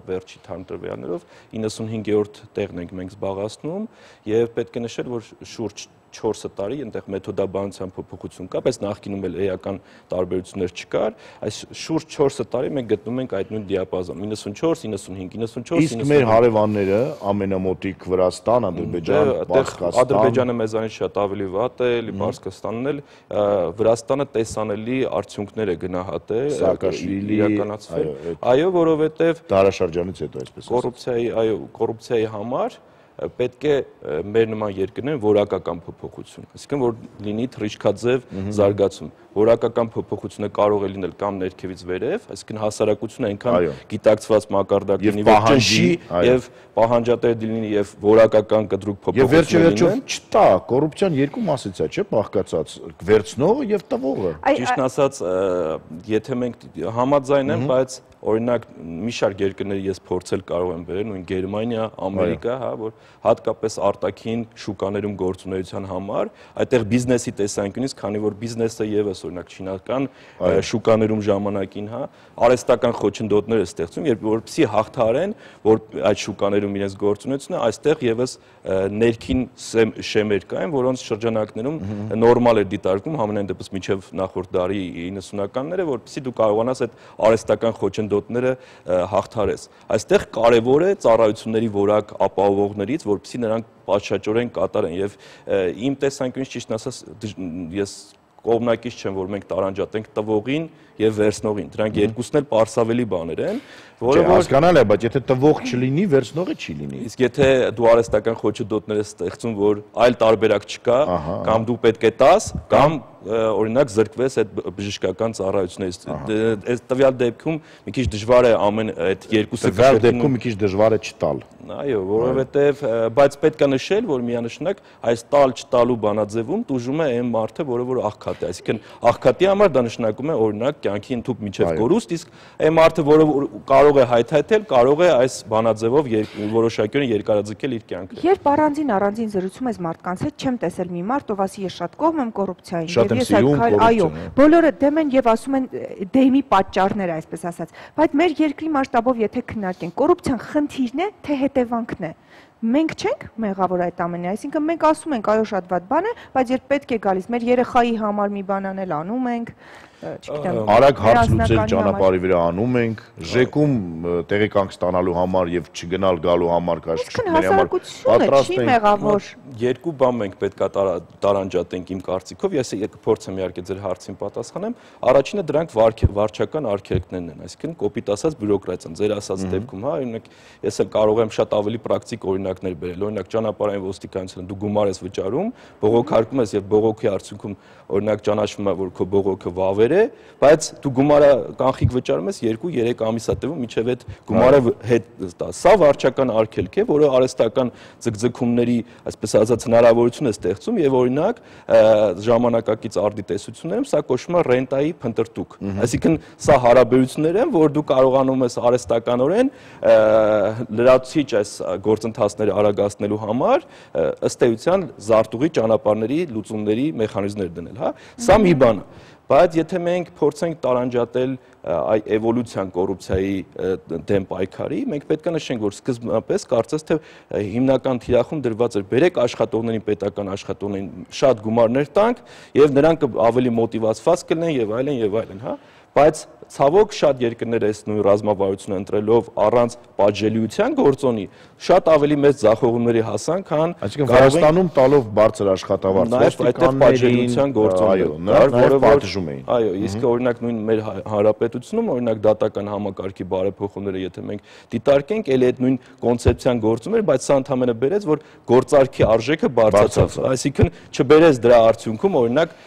վերջի թարմ տվյալներով 95-րդ տեղն ենք մենք զբաղացնում եւ պետք է նշել, որ շուրջ 4 տարի այնտեղ մեթոդաբանության փոփոխություն կա, բայց նախկինում էլ էական տարբերություններ չկար, այս շուրջ 4 տարի մենք գտնում ենք այդ նույն դիապազոն 94, 95, 94, Իսկ մեր հարևանները ամենամոտիկ Վրաստան, Ադրբեջան, Պարսկաստան Ադրբեջանը մեզանից շատ ավելի վատ է, Պարսկաստանն էլ Վրաստանը տեսանելի արդյունքներ է գնահատել, իրականացվել։ Այո, որովհետև դարաշրջանից հետո այսպես կոռուպցիայի համար պետք է մեր նման երկրներն որակական փոփոխություն, այսինքն որ լինի թռիչքաձև զարգացում։ Որակական փոփոխությունը կարող է լինել կամ ներքևից վերև, այսինքն հասարակությունը այնքան գիտակցված մակարդակ լինի, որ ճնշի եւ պահանջատեր լինի եւ որակական կտրուկ փոփոխություն լինի։ Եվ վերջերս չտա, կոռուպցիան երկու մասից է, չէ՞, բաղկացած, վերցնողը եւ տվողը։ Ճիշտն ասած, եթե մենք համաձայն եմ, բայց օրինակ մի շարք երկրներ ես փորձել կարող եմ բերել, նույն Գերմանիա, Ամերիկա, հա, որ հատկապես արտաքին շուկաներում գործունեության համար, այդտեղ բիզնեսի տեսանկյունից, քանի որ բիզնեսը եւս օրինակ չինական շուկաներում ժամանակին, հա, արհեստական խոչընդոտներ է ստեղծում, երբ որպեսզի հաղթարեն, որ այդ շուկաներում իրենց գործունեությունը, այստեղ եւս ներքին շեմեր կային, որոնց շրջանակներում նորմալ էր դիտարկում համենայն դեպս մինչև նախորդ դարի 90-ականները, որպեսզի դու կարողանաս այդ արհեստական խոչընդոտները հաղթարես։ Այստեղ կարևոր է ծառայությունների որակ ապահովողներից, որպեսզի նրանք պատշաճորեն կատարեն եւ իմ տեսանկյունից ճիշտ ասած ես կողմնակից չեմ, որ մենք տարանջատենք տվողին եւ վերցնողին։ Դրանք երկուսն էլ պարսավելի բաներ են, որը հասկանալ է, բայց եթե տվող չլինի, վերցնողը չի լինի։ Իսկ եթե դու արհեստական խոչընդոտներ ես ստեղծում, որ այլ տարբերակ չկա, կամ դու պետք է տաս, կամ օրինակ զրկվես այդ բժշկական ծառայություններից։ Այս տվյալ դեպքում մի քիչ դժվար է ամեն այդ երկուսը տվյալ դեպքում մի քիչ դժվար է չտալ։ Այո, որովհետև բայց պետք է նշել, որ միանշանակ այս տալ-չտալու բանաձևում տուժում է այն մարդը, որը աղքատ է, այսինքն աղքատի համար դա նշանակում է օրինակ կյանքի ընդհուպ միջև կորուստ, իսկ այն մարդը, որը կարող է հայթայթել, կարող է այս բանաձևով որոշակյորեն երկարաձգել իր կյանքը։ Երբ առանձին զրուցում ես մարդկանց հետ, չեմ տեսել մի մարդ, ով ասի ես շատ կողմ եմ կոռուպցիային, այո, բոլորը դեմ են եւ ասում են դեմի պատճառներ, այսպես ասած, բայց մեր երկրի մասշտաբով եթե քննարկենք, կոռուպցիան խնդիրն է, թե հետևանքն է։ Մենք չենք մեղավոր այդ ամենի, այսինքն մենք ասում ենք այո շատ վատ բան է, բայց երբ պետք է գալիս մեր երեխայի համար մի բան անել անում ենք, արագ հարց լուծել ճանապարհի վրա անում ենք, ժեկում տեղեկանք ստանալու համար եւ չգնալ գալու համար կաշկների համար պատրաստ ենք։ Մեղավոր երկու բան մենք պետք է տարանջատենք իմ կարծիքով, ես կփորձեմ իհարկե ձեր հարցին պատասխանեմ։ Առաջինը դրանք վարչական արգելքներն են, այսինքն կոպիտ ասած բյուրոկրատիան, ձեր ասած դեպքում, հա, օրինակ ես էլ կարող եմ շատ ավելի պրակտիկ օրինակներ բերել, օրինակ ճանապարհային ոստիկանությունը դու գումար ես վճարում, բողոքարկում ես եւ բողոքի արդյունքում օրինակ ճանաչվում է որ քո բողոքը վավեր է, բայց դու գումարը կանխիկ վճարում ես 2-3 ամիսա տևում մինչև այդ գումարը հետ տա։ Սա վարչական արգելք է, որը արհեստական ձգձգումների, այսպես ասած, հնարավորություն է ստեղծում եւ օրինակ ժամանակակից արդի տեսություններում սա կոչվում է ռենտայի փնտրտուք։ Այսինքն սա հարաբերություններ են, որ դու կարողանում ես արհեստականորեն լրացուցիչ այս գործընթացները արագացնելու համար ըստ էության զարտուղի ճանապարհների լուծումների մեխանիզմներ դնել, հա։ Սա մի բան է։ Բայց եթե մենք փորձենք տարանջատել այդ էվոլյուցիան կոռուպցիայի դեմ պայքարի, մենք պետք է նշենք, որ սկզբնապես կարծես թե հիմնական թիրախում դրված էր բերեք աշխատողներին, պետական աշխատողներին շատ գումարներ տանք եւ նրանք ավելի մոտիվացված կլինեն եւ այլն, հա։ Բայց ցավոք շատ երկրներ այս նույն ռազմավարությունը ընտրելով առանց պատժելիության գործոնի շատ ավելի մեծ ձախողումների հասան, քան Վրաստանում տալով բարձր աշխատավարձ ոստիկաններին որը պատժում էին։ Այո, իսկ օրինակ նույն մեր հանրապետությունում օրինակ դատական համակարգի բարեփոխումները եթե մենք դիտարկենք, ելի այդ նույն կոնցեպցիան գործում էր, բայց սա ընդհանրապես բերեց, որ գործարքի արժեքը բարձրացավ, այսինքն չբերեց դրա արդյունքում օրինակ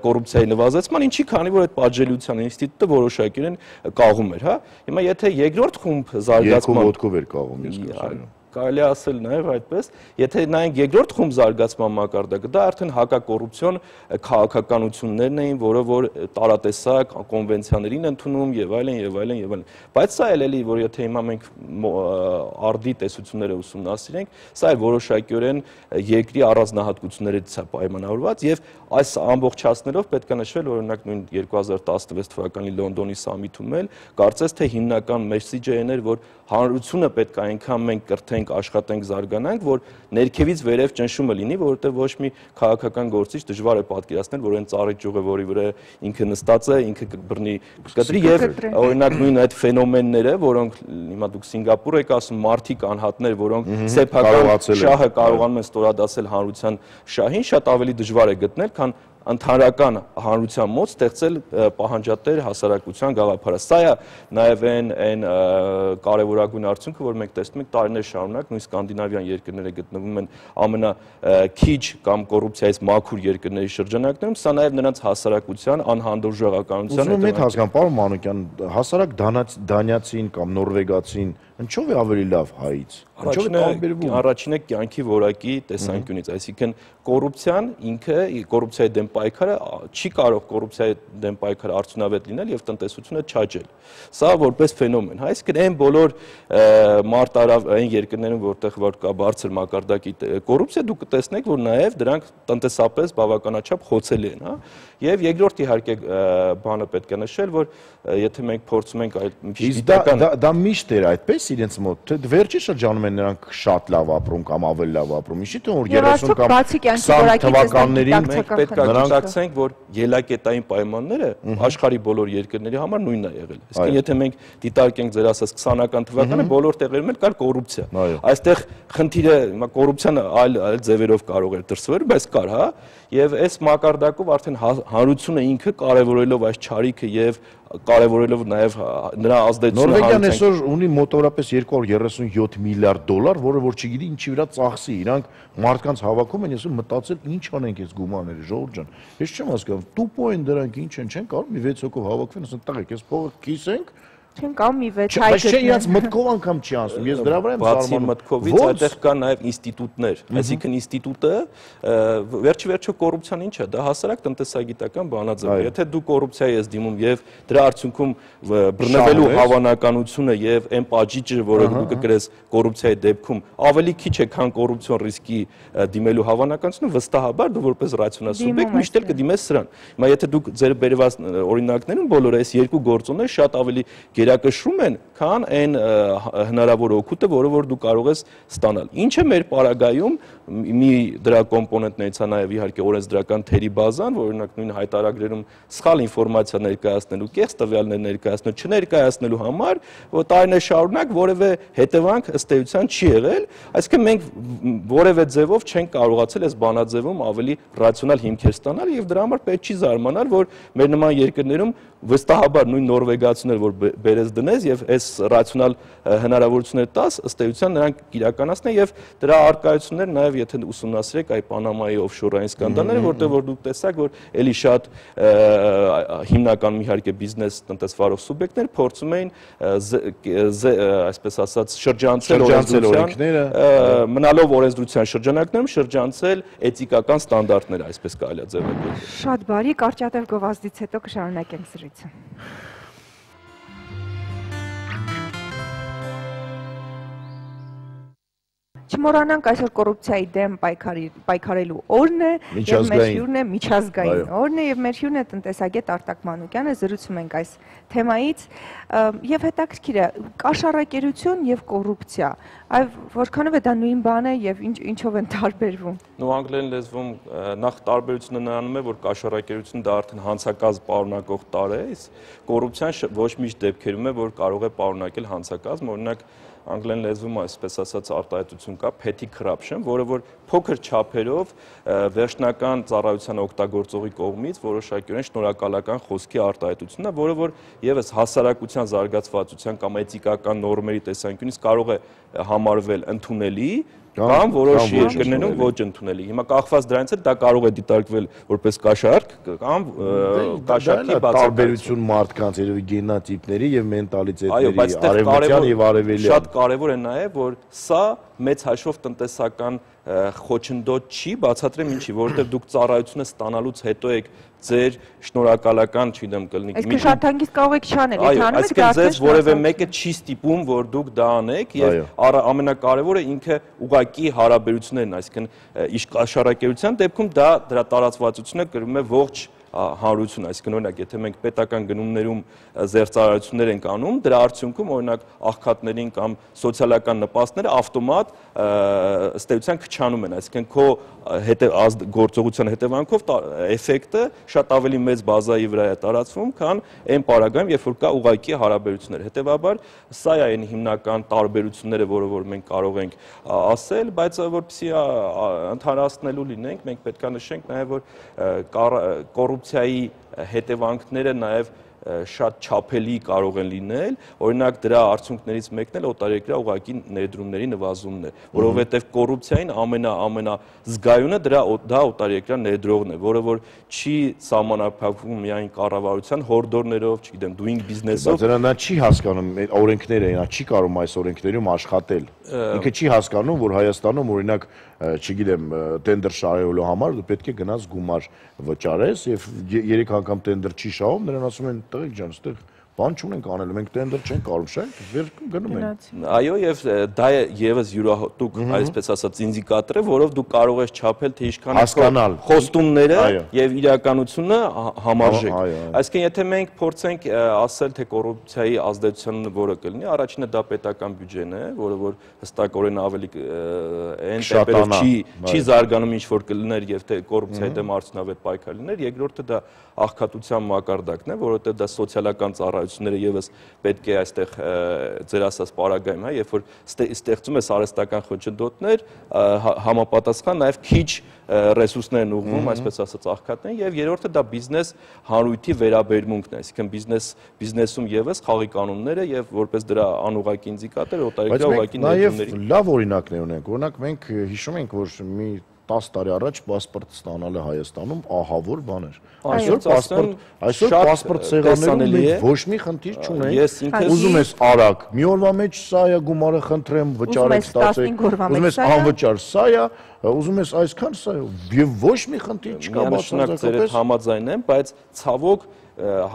կոռուպցիայի նվազեցման, ինչի քանի որ այդ պատժելիության ինստիտուտը որոշակյորեն կաղում էր, հա։ Հիմա եթե երկրորդ խումբ զարգացման ոտքով էր կաղում, ես կասեմ։ Կարելի ասել նաև այդպես, եթե նայենք երկրորդ խումբ զարգացման մակարդակը, դա արդեն հակակոռուպցիոն քաղաքականություններն էին, որը որ տարատեսակ կոնվենցիաներին ընդունում եւ այլն։ Բայց սա էլի, որ եթե հիմա մենք արդի տեսությունները ուսումնասիրենք, սա է որոշակյորեն երկրի առանձնահատկություններից է պայմանավորված եւ այս ամբողջացնելով պետք է նշել, օրինակ նույն 2016 թվականի Լոնդոնի սամիթում էլ կարծես թե հիմնական մեսեջը այն էր, որ հանրությունը պետք է այնքան մենք կրթենք շփոթենք, աշխատենք, զարգանանք, որ ներքևից վերև ճնշումը լինի, որովհետև ոչ մի քաղաքական գործիչ դժվար է պատկերացնել, որ այն ծառի ճյուղը, որի վրա ինքը նստած է, ինքը կբռնի կտրի եւ օրինակ նույն այդ ֆենոմենները, որոնք հիմա դուք Սինգապուր եք ասում, մարդիկ անհատներ, որոնք սեփական շահը կարողանում են ստորադասել հանրության շահին, շատ ավելի դժվար է գտնել, քան ընդհանրական հանրության մոտ ստեղծել պահանջատեր հասարակության գաղափարը։ Սա է նաև այն կարևորագույն արդյունքը, որ մենք տեսնում ենք տարիներ շարունակ, նույն սկանդինավյան երկրները գտնվում են ամենաքիչ կամ կոռուպցիայից մաքուր երկրների շրջանակներում, սա նաև նրանց հասարակության անհանդուրժողականության հետևանք է։ Ուզում եմ հասկանալ, պարոն Մանուկյան, հասարակ դանիացին կամ նորվեգացին ինչով է ավելի լավ հայից։ Առաջինը կյանքի որակի տեսանկյունից, այսինքն կոռուպցիան ինքը, կոռուպցիայի դեմ պայքարը չի կարող կոռուպցիայի դեմ պայքարը արդյունավետ լինել եւ տնտեսությունը չաճել։ Սա որպես ֆենոմեն, այսինքն այն բոլոր մարտարավ այն երկրներում, որտեղ որ կա բարձր մակարդակի կոռուպցիա, դուք կտեսնեք, որ նաեւ դրանք տնտեսապես բավականաչափ խոցելի են, հա։ Եվ երկրորդ իհարկե բանը պետք է նշել, որ եթե մենք փորձում ենք այդ մի քիչ դիտական դա միշտ էր այդպես իրենց մոտ, թե վերջի շրջանում են նրանք շատ լավ ապրում կամ ավելի լավ ապրում։ Ինչի՞ թե որ 30 կամ 20 թվականներին մենք պետք է գիտակցենք, որ ելակետային պայմանները աշխարհի բոլոր երկրների համար նույնն է եղել։ Իսկ եթե մենք դիտարկենք ձեր ասած 20-ական թվականը, բոլոր տեղերում էլ կար կոռուպցիա։ Այստեղ խնդիրը հիմա կոռուպցիան այլ ձևերով կարող էր դրսևորվել, բայց կար, հա, եւ այս մակարդակով արդեն հանրությունը ինքը կարևորելով այս չարիքը եւ կարևորելով նաեւ նրա ազդեցությունը Նորվեգիան այսօր ունի մոտավորապես 237 միլիարդ դոլար, որը որ չգիտի ինչի վրա ծախսի, իրանք մարդկանց հավաքում են, այսօր մտածել ինչ անենք այս գումարները, ժողովուրդ ջան։ Ես չեմ հասկանում, տուպո են դրանք, ինչ են, չեն կարող մի 6 հոգով հավաքվեն, ասեն տղեկ, այս փողը կիսենք։ Չեն կամ մի 6 հայ գտնեն։ Բայց չէ, իրաց մտքով անգամ չի ասում։ Ես դրա վրա եմ զարմանում։ Բացի մտքովից այդտեղ կան նաև ինստիտուտներ, այսինքն ինստիտուտը վերջի կոռուպցիան ինչ է, դա հասարակ տնտեսագիտական բանաձև է։ Եթե դու կոռուպցիայի ես դիմում եւ դրա արդյունքում բռնվելու հավանականությունը եւ այն պատժիճը, որը դու կգրես կոռուպցիայի դեպքում, ավելի քիչ է, քան կոռուպցիոն ռիսկի դիմելու հավանականությունը, վստահաբար դու որպես ռացիոնալ սուբյեկտ միշտ էլ կդիմես սրան։ Հիմա եթե դուք ձեր բերված օրինակներում բոլորը այս երկու գործոնները շատ ավելի գերակշռում են, քան այն հնարավոր օգուտը, որը որ դու կարող ես ստանալ։ Ինչը մեր պարագայում մի դրա կոմպոնենտներից է նաև իհարկե օրենսդրական թերի բազան, որ օրինակ նույն հայտարարագրերում սխալ ինֆորմացիա ներկայացնելու, կեղծ տվյալներ ներկայացնելու, չներկայացնելու համար, որ տարիներ շարունակ որևէ հետևանք ըստ էության չի եղել, այսինքն մենք որևէ ձևով չենք կարողացել այս բանաձևում ավելի ռացիոնալ հիմքեր ստանալ եւ դրա համար պետք չի զարմանալ, որ մեր նման երկրներում վստահաբար նույն նորվեգացիները, որ բերես դնես եւ այս ռացիոնալ հնարավորությունները տաս, ըստ էության նրանք իրականացնեն եւ դրա արկայությունները նաեւ եթե ուսումնասիրեք այ Պանամայի օֆշորային սկանդալները, որտեղ որ դուք տեսաք, որ էլի շատ հիմնականում իհարկե բիզնես տնտեսվարող սուբյեկտներ փորձում էին այսպես ասած շրջանցել օրենսդրության, մնալով օրենսդրության շրջանակներում շրջանցել էթիկական ստանդարտները, այսպես կարելի է ձևակերպել։ Շատ բարի, կարճատև գովազդից հետո կշարունակենք զրույցը։ Չմոռանանք այսօր կոռուպցիայի դեմ պայքարելու օրն է եւ մեր հյուրն է միջազգային օրն է եւ մեր հյուրն է տնտեսագետ Արտակ Մանուկյանը, զրուցում ենք այս թեմայից եւ հետաքրքիր է կաշառակերություն եւ կոռուպցիա, այ որքանով է դա նույն բան է եւ ինչով են տարբերվում։ Նու անգլերեն լեզվում նախ տարբերությունը նրանում է, որ կաշառակերությունը դա արդեն հանցակազմ պարունակող տար է, իսկ կոռուպցիան ոչ միշտ դեպքերում է, որ կարող է պարունակել հանցակազմ, օրինակ անգլերեն լեզվում այսպես ասած արտահայտություն կա petty corruption, որը որ փոքր չափերով վերջնական ծառայության օգտագործողի կողմից որոշակիորեն շնորհակալական խոսքի արտահայտությունն է, որը որ եւս հասարակության զարգացվածության կամ էթիկական նորմերի տեսանկյունից կարող է համարվել ընդունելի կամ որոշ երկրներում ոչ ընդունելի։ Հիմա կախված դրանից էլ դա կարող է դիտարկվել որպես կաշառք կամ կաշառքի բացակայություն։ Տարբերություն մարդկանց երևի գենոտիպների եւ մենտալիտետների արևմտյան եւ արևելյան։ Շատ կարեւոր է նաեւ, որ սա մեծ հաշվով տնտեսական խոչընդոտ չի, բացատրեմ ինչի, որովհետև դուք ծառայությունը ստանալուց հետո եք ձեր շնորհակալական, չգիտեմ, կլինի։ Այսինքն շատ հանգիստ կարող եք չանել, եթե անում եք, դա ձեզ որևէ մեկը չի ստիպում, որ դուք դա անեք, եւ ամենակարևորը ինքը ուղղակի հարաբերություններն, այսինքն իշխանաշարակերության դեպքում դա դրա տարածվածությունը կրում է ողջ հանրություն, այսինքն օրինակ, եթե մենք պետական գնումներում զերծարարություններ ենք անում, դրա արդյունքում օրինակ աղքատներին կամ սոցիալական նպաստները ավտոմատ ըստ էության քչանում են, այսինքն քո գործողության հետևանքով էֆեկտը շատ ավելի մեծ բազայի վրա է տարածվում, քան այն պարագայում, երբ որ կա ուղղակի հարաբերություններ։ Հետևաբար սա է այն հիմնական տարբերությունները, որը որ մենք կարող ենք ասել, բայց որպեսզի ընդհանրացնելու լինենք, մենք պետք է նշենք նաև, որ կոռուպցիայի հետևանքները նաև շատ չափելի կարող են լինել, օրինակ դրա արդյունքներից մեկն էլ օտարերկրյա ուղղակի ներդրումների նվազումն է, որովհետև կոռուպցիային ամենազգայունը դա օտարերկրյա ներդրողն է, որը որ չի սահմանափակվում միայն կառավարության հորդորներով, չգիտեմ, doing business-ով։ Բայց նա չի հասկանում օրենքները, նա չի կարող այս օրենքներում աշխատել։ Ինքը չի հասկանում, որ Հայաստանում օրինակ, չգիտեմ, տենդեր շահելու համար դու պետք է գնաս գումար վճարես եւ 3 անգամ տենդեր չի շահում, նրան ասում են տղեկ ջան, այստեղ բան չունենք անելու, մենք տենդեր չենք կարող շահել, վեր գնում ենք։ Այո, եւ դա է եւս յուրահատուկ, այսպես ասած, ինդիկատոր է, որով դու կարող ես չափել, թե ինչքան խոստումները եւ իրականությունը համարժեք։ Այսինքն, եթե մենք փորձենք ասել, թե կոռուպցիայի ազդեցությունը որը կլինի, առաջինը դա պետական բյուջեն է, որը որ հստակորեն ավելի այն տեմպերով չի զարգանում ինչ որ կլիներ եւ թե կոռուպցիայի դեմ արդյունավետ պայքար լիներ, երկրորդը դա աղքատության մակարդակն է, որովհետեւ դա սոցիալական ծառայությունները եւս պետք է այստեղ ձեր ասած պարագայում, հա, երբ որ ստեղծում ես արհեստական խոչընդոտներ, համապատասխան նաեւ քիչ ռեսուրսներ են ուղղվում, այսպես ասած, աղքատներին, եւ երրորդը դա բիզնես հանրույթի վերաբերմունքն է, այսինքն բիզնեսում եւս խաղի կանոնները եւ որպես դրա անուղղակի ինդիկատոր օտարերկրյա ուղղակի ներդրումների։ Նաեւ լավ օրինակներ ունենք, օրինակ մենք հիշում ենք, որ մի 10 տարի առաջ պասպորտ ստանալը Հայաստանում ահավոր բան էր։ Այսօր պասպորտ սեղաններում մենք ոչ մի խնդիր չունենք։ Ուզում ես արագ, մի օրվա մեջ սա է, գումարը խնդրեմ, վճարեք ստացեք։ Ուզում ես անվճար սա է, ուզում ես այսքան սա է, եւ ոչ մի խնդիր չկա բացարձակապես։ Ձեր հետ համաձայն եմ, բայց ցավոք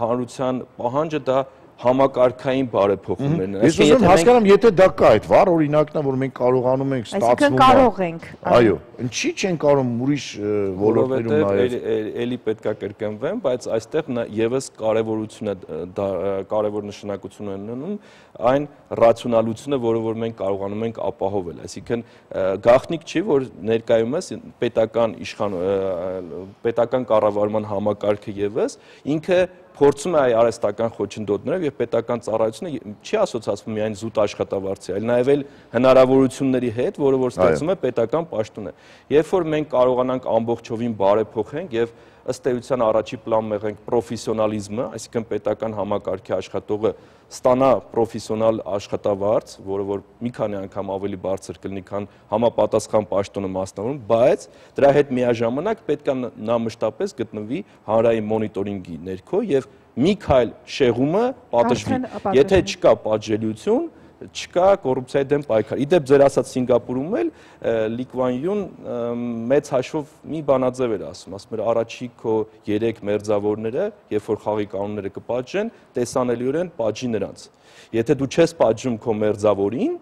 հանրության պահանջը դա համակարգային բարեփոխումներն են։ Ես ուզում հասկանամ, եթե դա կա, այդ վառ օրինակն է, որ մենք կարողանում ենք ստացվում։ Այսինքն կարող ենք։ Այո, ինչի չեն կարող ուրիշ ոլորտներում նայել։ Էլի պետքա կրկնվեմ, բայց այստեղ եւս կարևոր նշանակություն է ունենում այն ռացիոնալությունը, որը որ մենք կարողանում ենք ապահովել։ Այսինքն գաղտնիք չի, որ ներկայումս պետական կառավարման համակարգը եւս ինքը փորձում է այ արհեստական խոչընդոտներով եւ պետական ծառայությունը չի ասոցացվում միայն զուտ աշխատավարձի, այլ նաեւ էլ հնարավորությունների հետ, որը որ ստեղծում է պետական պաշտոնը։ Երբ որ մենք կարողանանք ամբողջովին բարեփոխենք եւ ըստ էության առաջի պլան մեղենք պրոֆեսիոնալիզմը, այսինքն պետական համակարգի աշխատողը ստանա պրոֆեսիոնալ աշխատավարձ, որը որ մի քանի անգամ ավելի բարձր կլինի, քան համապատասխան պաշտոնը մասնավորում, բայց դրա հետ միաժամանակ պետք է նա մշտապես գտնվի հանրային մոնիտորինգի ներքո եւ մի քայլ շեղումը պատժվի։ Եթե չկա պատժելիություն, չկա կոռուպցիայի դեմ պայքար։ Իդեպ ձեր ասած Սինգապուրում էլ Լի Կուան Յուն մեծ հաշվով մի բանաձև էր ասում էր առաջի քո 3 մերձավորները, երբ որ խաղի կանոնները կպատժեն, տեսանելիորեն պատժի նրանց։ Եթե դու չես պատժում քո մերձավորին,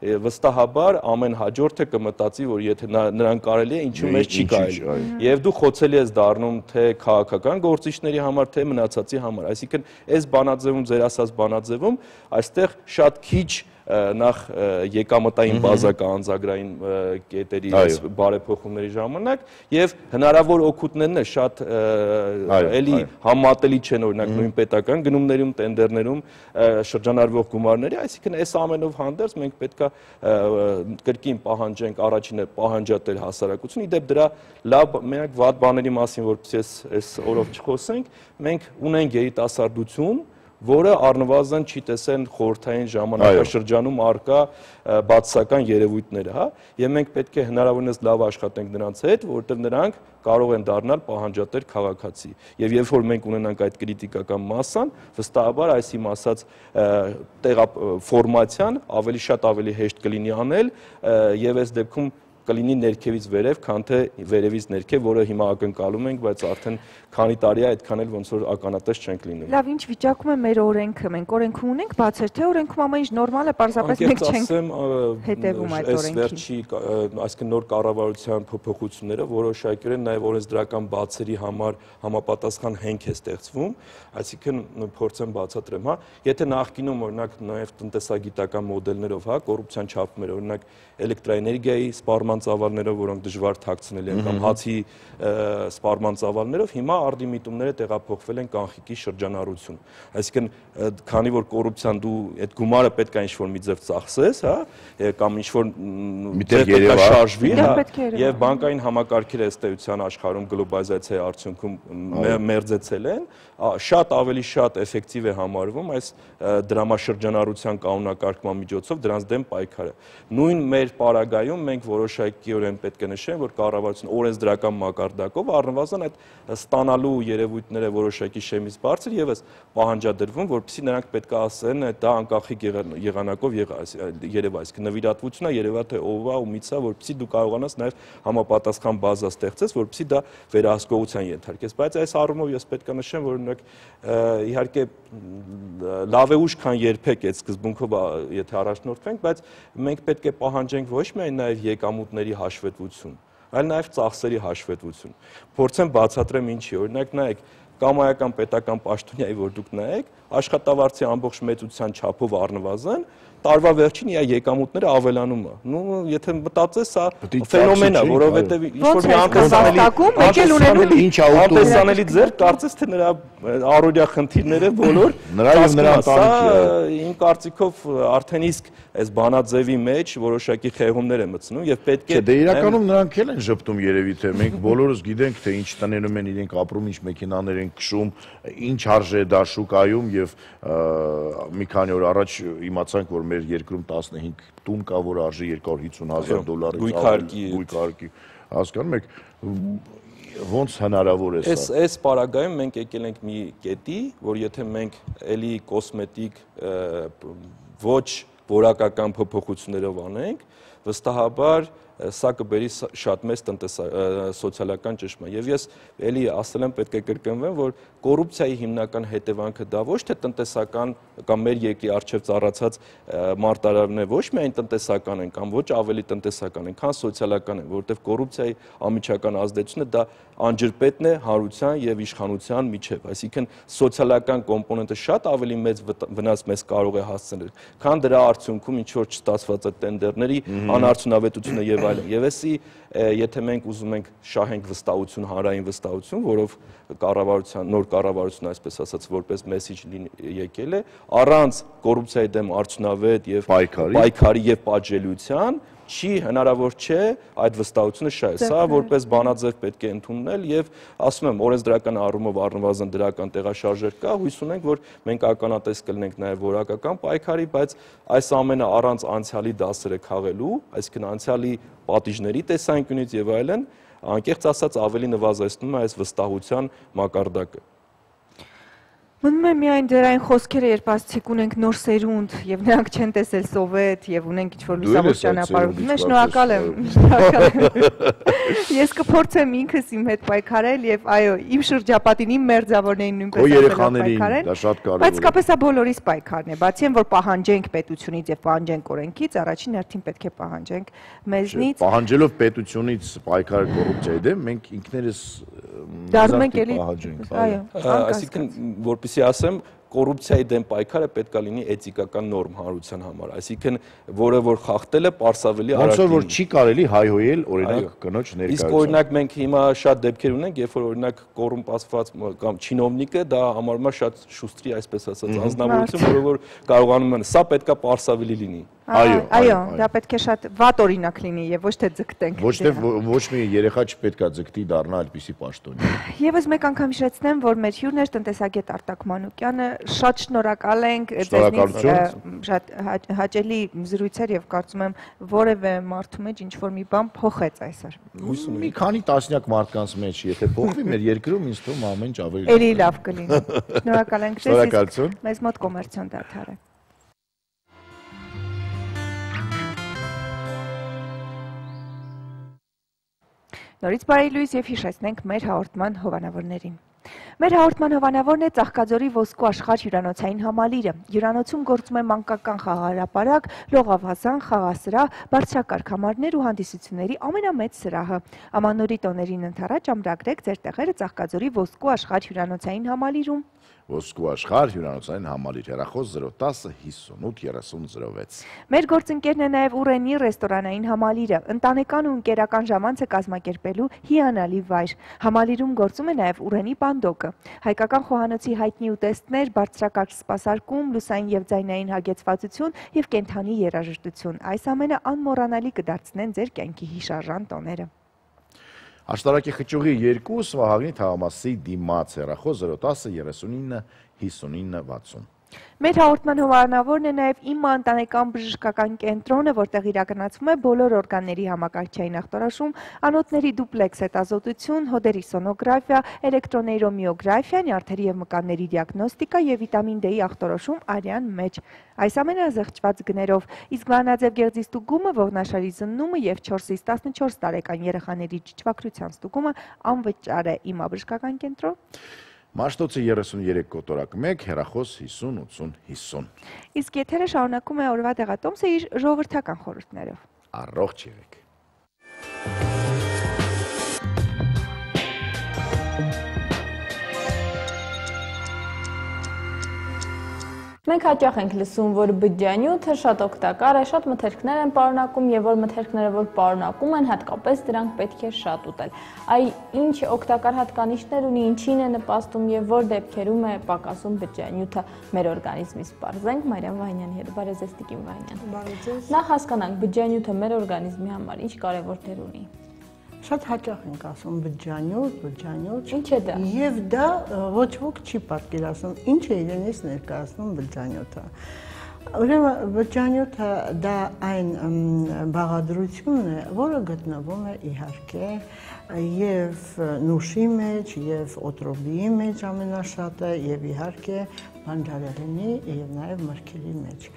վստահաբար ամեն հաջորդը կմտածի, որ եթե նրան կարելի է, ինչու մեզ չի կարելի։ Եվ դու խոցելի ես դառնում թե քաղաքական գործիչների համար, թե մնացածի համար։ Այսինքն, այս բանաձևում, ձեր ասած բանաձևում, այստեղ շատ քիչ նախ եկամտային բազա կա անձագրային կետերի բարեփոխումների ժամանակ եւ հնարավոր օգուտներն է շատ էլի համատելի չեն, օրինակ նույն պետական գնումներում, տենդերներում շրջանառվող գումարների, այսինքն այս ամենով հանդերձ մենք պետքա կրկին պահանջենք առաջինը պահանջատեր հասարակություն, իդեպ դրա լավ մենակ վատ բաների մասին, որպեսզի այս օրով չխոսենք, մենք ունենք երիտասարդություն, որը առնվազն չի տեսել խորհրդային ժամանակաշրջանում արկա բացասական երևույթները, հա, եւ մենք պետք է հնարավորինս լավ աշխատենք նրանց հետ, որովհետեւ նրանք կարող են դառնալ պահանջատեր քաղաքացի։ Եվ երբ որ մենք ունենանք այդ կրիտիկական մասսան, վստահաբար այս իմ ասած ֆորմացիան ավելի շատ ավելի հեշտ կլինի անել եւ այս դեպքում կլինի ներքևից վերև, քան թե վերևից ներքև, որը հիմա ակնկալում ենք, բայց արդեն քանի տարի է այդքան էլ ոնց որ ականատես չենք լինում։ Լավ, ինչ վիճակում է մեր օրենքը, մենք օրենքում ունենք բացեր, թե օրենքում ամեն ինչ նորմալ է, պարզապես մենք չենք հետևում այդ օրենքին։ Այսինքն նոր կառավարության փոփոխությունները որոշակիորեն նաև օրենսդրական բացերի համար համապատասխան հենք է ստեղծվում, այսինքն փորձեմ բացատրեմ, հա, եթե նախկինում օրինակ նաև տնտեսագիտական մոդելներով, հա, կոռուպցիան չափում էր, օրինակ էլեկտրաէներգիայի սպառման ծավալներով, որոնք դժվար թաքցնել են կամ հացի սպառման ծավալներով, հիմա արդի միտումները տեղափոխվել են կանխիկի շրջանառություն։ Այսինքն, քանի որ կոռուպցիան դու այդ գումարը պետք է ինչ-որ մի ձև ծախսես, հա, կամ ինչ-որ ձև պետք է շարժվի, հա, եւ բանկային համակարգերը ըստ էության աշխարհում գլոբալիզացիայի արդյունքում մերձեցել են, շատ ավելի շատ էֆեկտիվ է համարվում այս դրամաշրջանառության կանոնակարգման միջոցով դրանց դեմ պայքարը։ Նույն մեր պարագայում մենք որոշակիորեն պետք է նշենք, որ կառավարությունը օրենսդրական մակարդակով առնվազն այդ ստանալու երևույթները որոշակի շեմից բարձր եւս պահանջադրվում, որպեսզի նրանք պետք է ասեն, դա անկախիկ եղանակով երևա, այսինքն նվիրատվությունը երևա թե ով է ու միցա, որպեսզի դու կարողանաս նաեւ համապատասխան բազա ստեղծես, որպեսզի դա վերահսկողության ենթարկես, բայց այս առումով ես պետք է նշեմ, որ իհարկե լավ է ուշ քան երբեք այդ սկզբունքով եթե առաջնորդվենք, բայց մենք պետք է պահանջենք ոչ միայն նաև եկամուտների հաշվետվություն, այլ նաև ծախսերի հաշվետվություն։ Փորձեմ բացատրեմ ինչի, օրինակ նայեք, կամայական պետական պաշտոնյայի որ դուք նայեք, աշխատավարձի ամբողջ մեծության չափով առնվազն տարվա վերջին իր եկամուտները ավելանում է։ Նու եթե մտածես, սա ֆենոմեն է, որովհետև ինչ-որ մի անտեսանելի ձեր, կարծես թե նրա առօրյա խնդիրները բոլոր իմ կարծիքով արդեն իսկ այս բանաձևի մեջ որոշակի խեղումներ է մտցնում եւ պետք է Դե իրականում նրանք էլ են ժպտում երևի թե մենք բոլորս գիտենք թե ինչ տներում են իրենք ապրում, ինչ մեքենաներ են քշում, ինչ արժե դա շուկայում եւ մի քանի օր առաջ իմացանք որ մեր երկրում 15 տուն կա, որ արժի $250,000 գույքարկի, հասկանում եք, ոնց հնարավոր է սա։ Այս պարագայում մենք եկել ենք մի կետի, որ եթե մենք էլի կոսմետիկ ոչ որակական փոփոխություններով անենք, վստահաբար սա կբերի շատ մեծ սոցիալական ճնշման եւ ես էլի ասել եմ պետք է կրկնվեմ որ կոռուպցիայի հիմնական հետևանքը դա ոչ թե տնտեսական կամ մեր երկրի արժեվ ծառացած մարտահրավերն է, ոչ միայն տնտեսական են կամ ոչ ավելի տնտեսական են, քան սոցիալական են, որովհետեւ կոռուպցիայի անմիջական ազդեցությունը դա անջրպետն է հարության եւ իշխանության միջեւ, այսինքն սոցիալական կոմպոնենտը շատ ավելի մեծ վնաս մեզ կարող է հասցնել, քան դրա արդյունքում ինչ որ չստացված է տենդերների անարդյունավետությունը եւ այլն։ Եվ էսի եթե մենք ուզում ենք շահենք վստահություն, հանրային վստահություն, որով կառավարության նոր կառավարությունը այսպես ասած որպես մեսիջ եկել է, առանց կոռուպցիայի դեմ արդյունավետ եւ պայքարի եւ պատժելիության չի հնարավոր չէ այդ վստահությունը շահել։ Սա որպես բանաձև պետք է ընդունել եւ ասում եմ օրենսդրական առումով առնվազն դրական տեղաշարժեր կա, հույս ունենք որ մենք ականատես կլինենք նաեւ որակական պայքարի, բայց այս ամենը առանց անցյալի դասերը քաղելու, այսինքն անցյալի պատիժների տեսանկյունից եւ այլն, անկեղծ ասած ավելի նվազեցնում է այս վստահության մակարդակը։ Մնում է միայն դեր այն խոսքերը, երբ ասցիք ունենք նոր սերունդ եւ նրանք չեն տեսել սովետ եւ ունենք ինչ-որ լուսավոր ճանապարհ։ Շնորհակալ եմ։ Ես կփորձեմ ինքս իմ հետ պայքարել եւ այո, իմ շրջապատին իմ մերձավորներին նույնպես պայքարել։ Դա շատ կարեւոր է։ Բայց կապես է բոլորիս պայքարն է, բացի այն որ պահանջենք պետությունից եւ պահանջենք օրենքից, առաջին հերթին պետք է պահանջենք մեզնից։ Պահանջելով պետությունից պայքարը կոռուպցիայի դեմ, մենք ինքներս դառնում ենք էլի։ Այո, այսինքն որպեսզի ասեմ կոռուպցիայի դեմ պայքարը պետք է լինի էթիկական նորմ հանրության համար, այսինքն որը որ խախտել է պարսավելի արարք։ Ոնց որ չի կարելի հայհոյել օրինակ կնոջ ներկայությամբ։ Իսկ օրինակ մենք հիմա շատ դեպքեր ունենք, երբ որ օրինակ կոռումպացված կամ չինովնիկը դա համարվում է շատ շուստրի, այսպես ասած, անձնավորություն, որը որ կարողանում են, սա պետք է պարսավելի լինի։ Այո, դա պետք է շատ վատ օրինակ լինի եւ ոչ թե ձգտենք։ Ոչ մի երեխա չպետք է ձգտի դառնա այդպիսի պաշտոնյա։ Եվս մեկ անգամ հիշեցնեմ, որ մեր հյուրն էր տնտեսագետ Արտակ Մանուկյանը, շատ շնորհակալ ենք ձեզնից շատ հաճելի զրույց էր եւ կարծում եմ որևէ մարդու մեջ ինչ որ մի բան փոխեց այսօր։ Մի քանի տասնյակ մարդկանց մեջ, եթե փոխվի մեր երկրում, ինձ թվում ամեն ինչ ավելի էլի լավ կլինի։ Շնորհակալ ենք ձեզ։ Մեզ մոտ կոմերցիոն դադար է։ Նորից բարի լույս եւ հիշեցնենք մեր հաղորդման հովանավորներին։ Մեր հաղորդման հովանավորն է Ծաղկաձորի ոսկու աշխարհ հյուրանոցային համալիրը։ Հյուրանոցում գործում է մանկական խաղահրապարակ, լողավազան, խաղասրահ, բարձրակարգ համարներ ու հանդիսությունների ամենամեծ սրահը։ Ամանորի տոներին ընթരാճ ամրագրեք ձեր տեղերը Ծաղկաձորի ոսկու աշխարհ հյուրանոցային համալիրում։ Ոսկու աշխարհ հյուրանոցային համալիր հեռախոս 010 58 3006։ Մեր գործընկերն է նաև Ուրենի ռեստորանային համալիրը, ընտանեկան ու ընկերական ժամանցը կազմակերպելու հիանալի վայր։ Համալիրում գործում է նաև Ուրենի պանդոկը։ Հայկական խոհանոցի հայտնի ուտեստներ, բարձրակարգ սպասարկում, լուսային եւ ձայնային հագեցվածություն եւ կենդանի երաժշտություն։ Այս ամենը անմոռանալի կդարձնեն ձեր կյանքի հիշարժան տոները։ Աշտարակի խճուղի 2 Վահագնի թաղամասի դիմաց հեռախոս 010 39 59 60։ Մեր հաղորդման հովանավորն է նաև Իմա ընտանեկան բժշկական կենտրոնը, որտեղ իրականացվում է բոլոր օրգանների համակարգչային ախտորոշում, անոթների դուպլեքս հետազոտություն, հոդերի սոնոգրաֆիա, էլեկտրոնեյրոմիոգրաֆիա, նյարդերի եւ մկանների դիագնոստիկա եւ վիտամին D-ի ախտորոշում արյան մեջ։ Այս ամենը զղջված գներով, իսկ վանաձև գեղձի ստուգումը, ողնաշարի զննումը եւ 4-ից 14 տարեկան երեխաների ճիճվակրության ստուգումը անվճար է։ Իմա բժշկական կենտրոն։ Մաշտոցի 33 կոտորակ 1, հեռախոս 50 80 50։ Իսկ եթերը շարունակում է օրվա դեղատոմսը իր ժողովրդական խորհուրդներով։ Առողջ եղեք։ Մենք հաճախ ենք լսում, որ բջջանյութը շատ օգտակար է, շատ մթերքներ են պարունակում եւ որ մթերքները որ պարունակում են, հատկապես դրանք պետք է շատ ուտել։ Այ ինչ օգտակար հատկանիշներ ունի, ինչին է նպաստում եւ որ դեպքերում է պակասում բջջանյութը մեր օրգանիզմից։ Պարզենք Մարիամ Վանյանի հետ։ Բարև ձեզ, Տիկին Վանյան։ Բարև ձեզ։ Նախ հասկանանք բջջանյութը մեր օրգանիզմի համար ինչ կարևոր դեր ունի։ Շատ հաճախ ենք ասում բջջանյութ։ Ինչ է դա։ Եվ դա ոչ ոք չի պատկերացնում, ինչ է իրենից ներկայացնում բջջանյութը։ Ուրեմն բջջանյութը դա այն բաղադրությունն է, որը գտնվում է իհարկե եւ նուշի մեջ, եւ օտրոբիի մեջ ամենաշատը, եւ իհարկե բանջարեղենի եւ նաեւ մրգերի մեջ։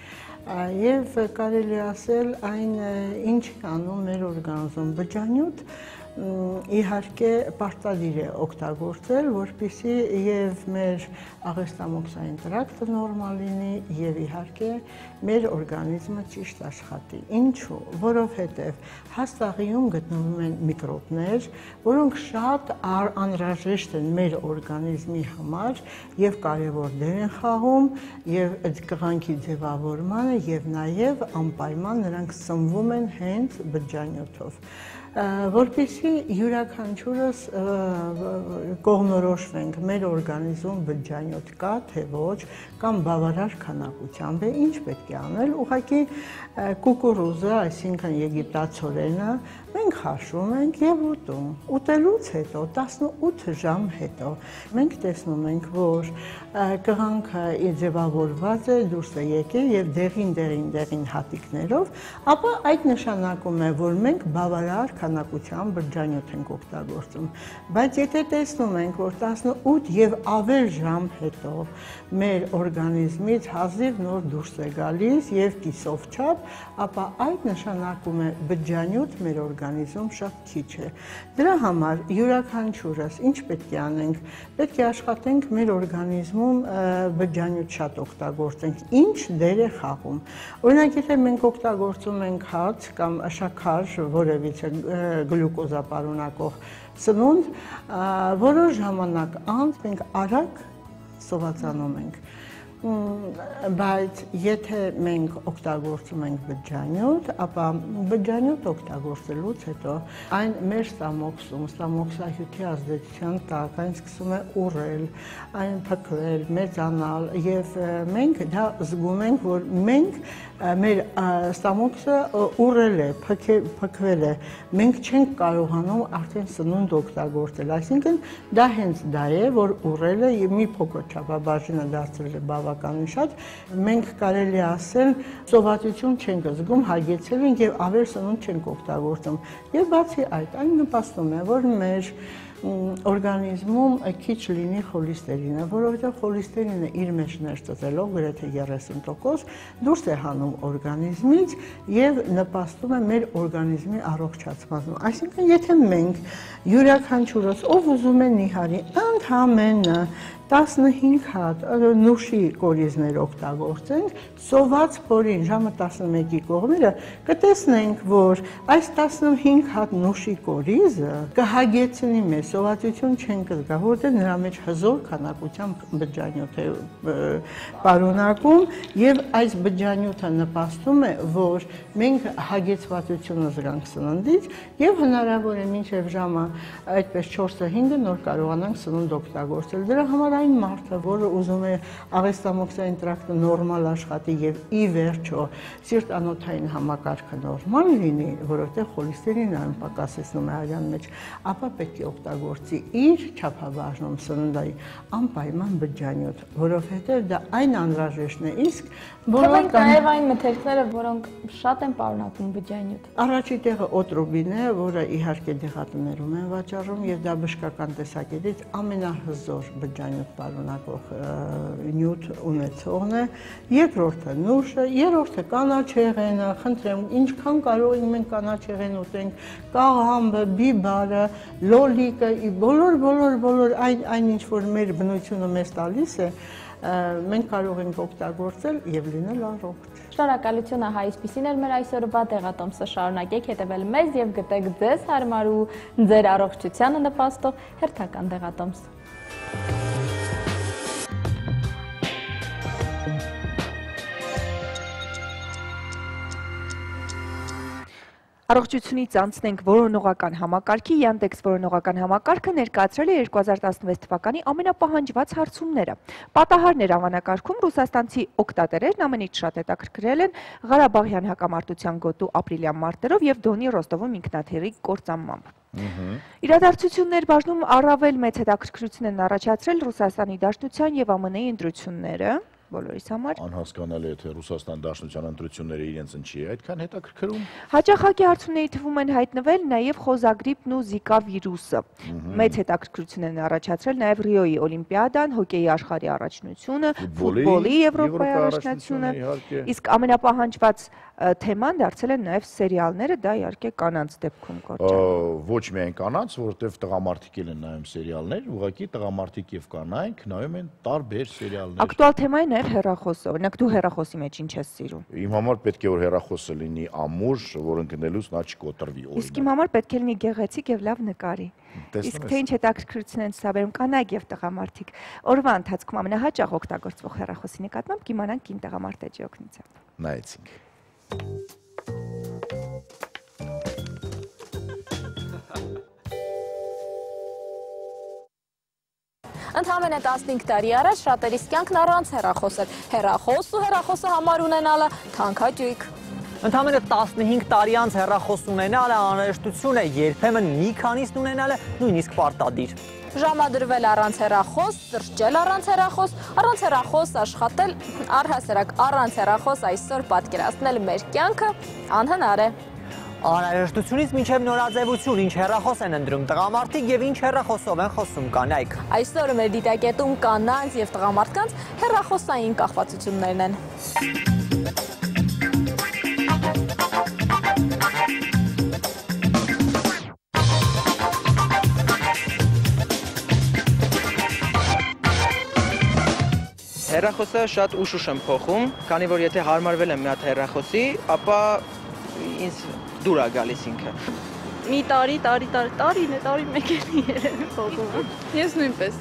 Եվ կարելի ասել այն ինչ անում մեր օրգանիզմում բջջանյութ իհարկե պարտադիր է օգտագործել, որպեսզի եւ մեր աղեստամոքսային տրակտը նորմալ լինի եւ իհարկե մեր օրգանիզմը ճիշտ աշխատի։ Ինչու՞։ Որովհետեւ հաստաղիում գտնվում են միկրոբներ, որոնք շատ անհրաժեշտ են մեր օրգանիզմի համար եւ կարեւոր դեր են խաղում եւ այդ կղանքի ձևավորմանը եւ նաեւ անպայման նրանք սնվում են հենց բջջանյութով։ Որպեսզի յուրաքանչյուրս կողմնորոշվենք մեր օրգանիզմում բջջանյութ կա թե ոչ, կամ բավարար քանակությամբ է, ինչ պետք է անել, ուղղակի կուկուրուզը, այսինքն եգիպտացորենը, մենք հաշվում ենք եւ ուտում։ Ուտելուց հետո 18 ժամ հետո մենք տեսնում ենք, որ կղանքը ձևավորված է, դուրս է եկել եւ դեղին հատիկներով, ապա այդ նշանակում է, որ մենք բավարար քանակությամբ բջջանյութ ենք օգտագործում։ Բայց եթե տեսնում ենք, որ 18 եւ ավել ժամ հետո մեր օրգանիզմից հազիվ նոր դուրս է գալիս եւ կիսով չափ, ապա այդ նշանակում է բջջանյութ մեր օրգանիզմում շատ քիչ է։ Դրա համար յուրաքանչյուրս ինչ պետք է անենք։ Պետք է աշխատենք մեր օրգանիզմում բջջանյութ շատ օգտագործենք։ Ինչ դեր է խաղում։ Օրինակ, եթե մենք օգտագործում ենք հաց կամ շաքար, որևիցե գլյուկոզա պարունակող սնունդ, որոշ ժամանակ անց մենք արագ սովածանում ենք։ Բայց եթե մենք օգտագործում ենք բջջանյութ, ապա բջջանյութ օգտագործելուց հետո այն մեր ստամոքսում, ստամոքսահյութի ազդեցության տակ այն սկսում է ուռել, այն փքվել, մեծանալ եւ մենք դա զգում ենք, որ մենք մեր ստամոքսը ուռել է, փքվել է, մենք չենք կարողանում արդեն սնունդ օգտագործել, այսինքն դա հենց դա է, որ ուռել է եւ մի փոքր չափաբաժինը դարձել է բավականին շատ, մենք կարելի ասել սովածություն չենք զգում, հագեցել ենք եւ ավել սնունդ չենք օգտագործում։ Եվ բացի այդ, այն նպաստում է, որ մեր օրգանիզմում քիչ լինի խոլիստերինը, որովհետև խոլիստերինը իր մեջ ներծծելով գրեթե 30% դուրս է հանում օրգանիզմից եւ նպաստում է մեր օրգանիզմի առողջացմանը։ Այսինքն, եթե մենք յուրաքանչյուրս ով ուզում է նիհարի ընդհանրապես 15 հատ նուշի կորիզներ օգտագործենք, սոված փորին ժամը 11-ի կողմերը կտեսնենք, որ այս 15 հատ նուշի կորիզը կհագեցնի մեզ, սովածություն չեն կզգա, որտեղ նրա մեջ հզոր քանակությամբ բջջանյութ է պարունակում եւ այս բջջանյութը նպաստում է, որ մենք հագեցվածությունը զգանք սննդից եւ հնարավոր է մինչեւ ժամը այդպես 4-5-ը նոր կարողանանք սնունդ օգտագործել։ Դրա համար այն մարդը, որը ուզում է աղեստամոքսային տրակտը նորմալ աշխատի եւ ի վերջո սիրտանոթային համակարգը նորմալ լինի, որովհետեւ խոլիստերինը պակասեցնում է արյան մեջ, ապա պետք է օգտագործի իր չափաբաժնում սննդի անպայման բջջանյութ, որովհետեւ դա այն անհրաժեշտն է, իսկ որոնք նաեւ այն մթերքները, որոնք շատ են պարունակում բջջանյութ։ Առաջի տեղը օտրոբին է, որը իհարկե դեղատներում են վաճառում եւ դա բժշկական տեսակետից ամենահզոր բջջանյութ պարունակող նյութ ունեցողն է, երկրորդը նուշը, երրորդը կանաչեղենը, խնդրեմ, ինչքան կարող ենք մենք կանաչեղեն ուտենք, կաղամբը, բիբարը, լոլիկը, բոլոր այն ինչ որ մեր բնությունը մեզ տալիս է, մենք կարող ենք օգտագործել եւ լինել առողջ։ Շնորհակալություն, ահա այսպեսին էր մեր այսօրվա տեղատոմսը, շարունակեք հետևել մեզ եւ գտեք ձեզ հարմար ու ձեր առողջությանը նպաստող հերթական տեղատոմս։ Առողջությունից անցնենք որոնողական համակարգի, Yandex որոնողական համակարգը ներկայացրել է 2016 թվականի ամենապահանջված հարցումները։ Պատահարներ անվանակարգում ռուսաստանցի օգտատերերն ամենից շատ հետաքրքրել են Ղարաբաղյան հակամարտության գոտու ապրիլյան մարտերով եւ Դոնի Ռոստովում ինքնաթիռի կործանմամբ։ Իրադարձություններ բաժնում առավել մեծ հետաքրքրություն են առաջացրել Ռուսաստանի Դաշնության եւ ԱՄՆ-ի ընտրությունները։ Բոլորիս համար անհասկանալի է, թե Ռուսաստան Դաշնության ընտրությունները իրենց ինչի է այդքան հետաքրքրում։ Հաճախակի հարցումների թվում են հայտնվել նաև խոզագրիպն ու Զիկա վիրուսը։ Մեծ հետաքրքրություն են առաջացրել նաև Ռիոյի օլիմպիադան, հոկեյի աշխարհի առաջնությունը, ֆուտբոլի Եվրոպայի առաջնությունը, իսկ ամենապահանջված թեման դարձել են նաև սերիալները, դա իհարկե կանանց դեպքում կոչվում։ Ոչ միայն կանանց, որովհետև տղամարդիկ են նայում սերիալներ, ուղղակի տղամարդիկ եւ կանայք նայում են տարբեր սերիալներ։ Ակտուալ թեմա է նաև հեռախոսը։ Օրինակ դու հեռախոսի մեջ ինչ ես սիրում։ Իմ համար պետք է որ հեռախոսը լինի ամուր, որ ընկնելուց նա չկոտրվի օրինակ։ Իսկ իմ համար պետք է լինի գեղեցիկ եւ լավ նկարի։ Իսկ թե ինչ հետաքրքրություն են ցուցաբերում կանայք եւ տղամարդիկ։ Օրվա ընթացքում ամենահաճախ օգտագործվող հեռախոսի նկատմամբ կիմանանք կին տղամարդ էջի օգնությամբ։ Նայեցինք։ Ընդհանրապես 15 տարի առաջ շատերիս կյանքն առանց հեռախոս էր։ Հեռախոս ու հեռախոսը համար ունենալը թանքաճույք։ Ընդհանրապես 15 տարի անց հեռախոս ունենալը անհրաժեշտություն է, երբեմն մի քանիսն ունենալը նույնիսկ պարտադիր։ Ժամադրվել առանց հեռախոս, սրճել առանց հեռախոս աշխատել, առհասարակ առանց հեռախոս այսօր պատկերացնել մեր կյանքը անհնար է։ Անհրաժեշտությունից մինչև նորաձևություն, ինչ հեռախոս են ընտրում տղամարդիկ եւ ինչ հեռախոսով են խոսում կանայք։ Այսօր մեր դիտակետում կանանց եւ տղամարդկանց հեռախոսային կախվածություններն են։ Հեռախոսը շատ ուշ եմ փոխում, քանի որ եթե հարմարվել եմ մի հատ հեռախոսի, ապա ինձ դուր է գալիս ինքը։ Մի տարի մեկ էլի երևի փոխում։ Ես նույնպես։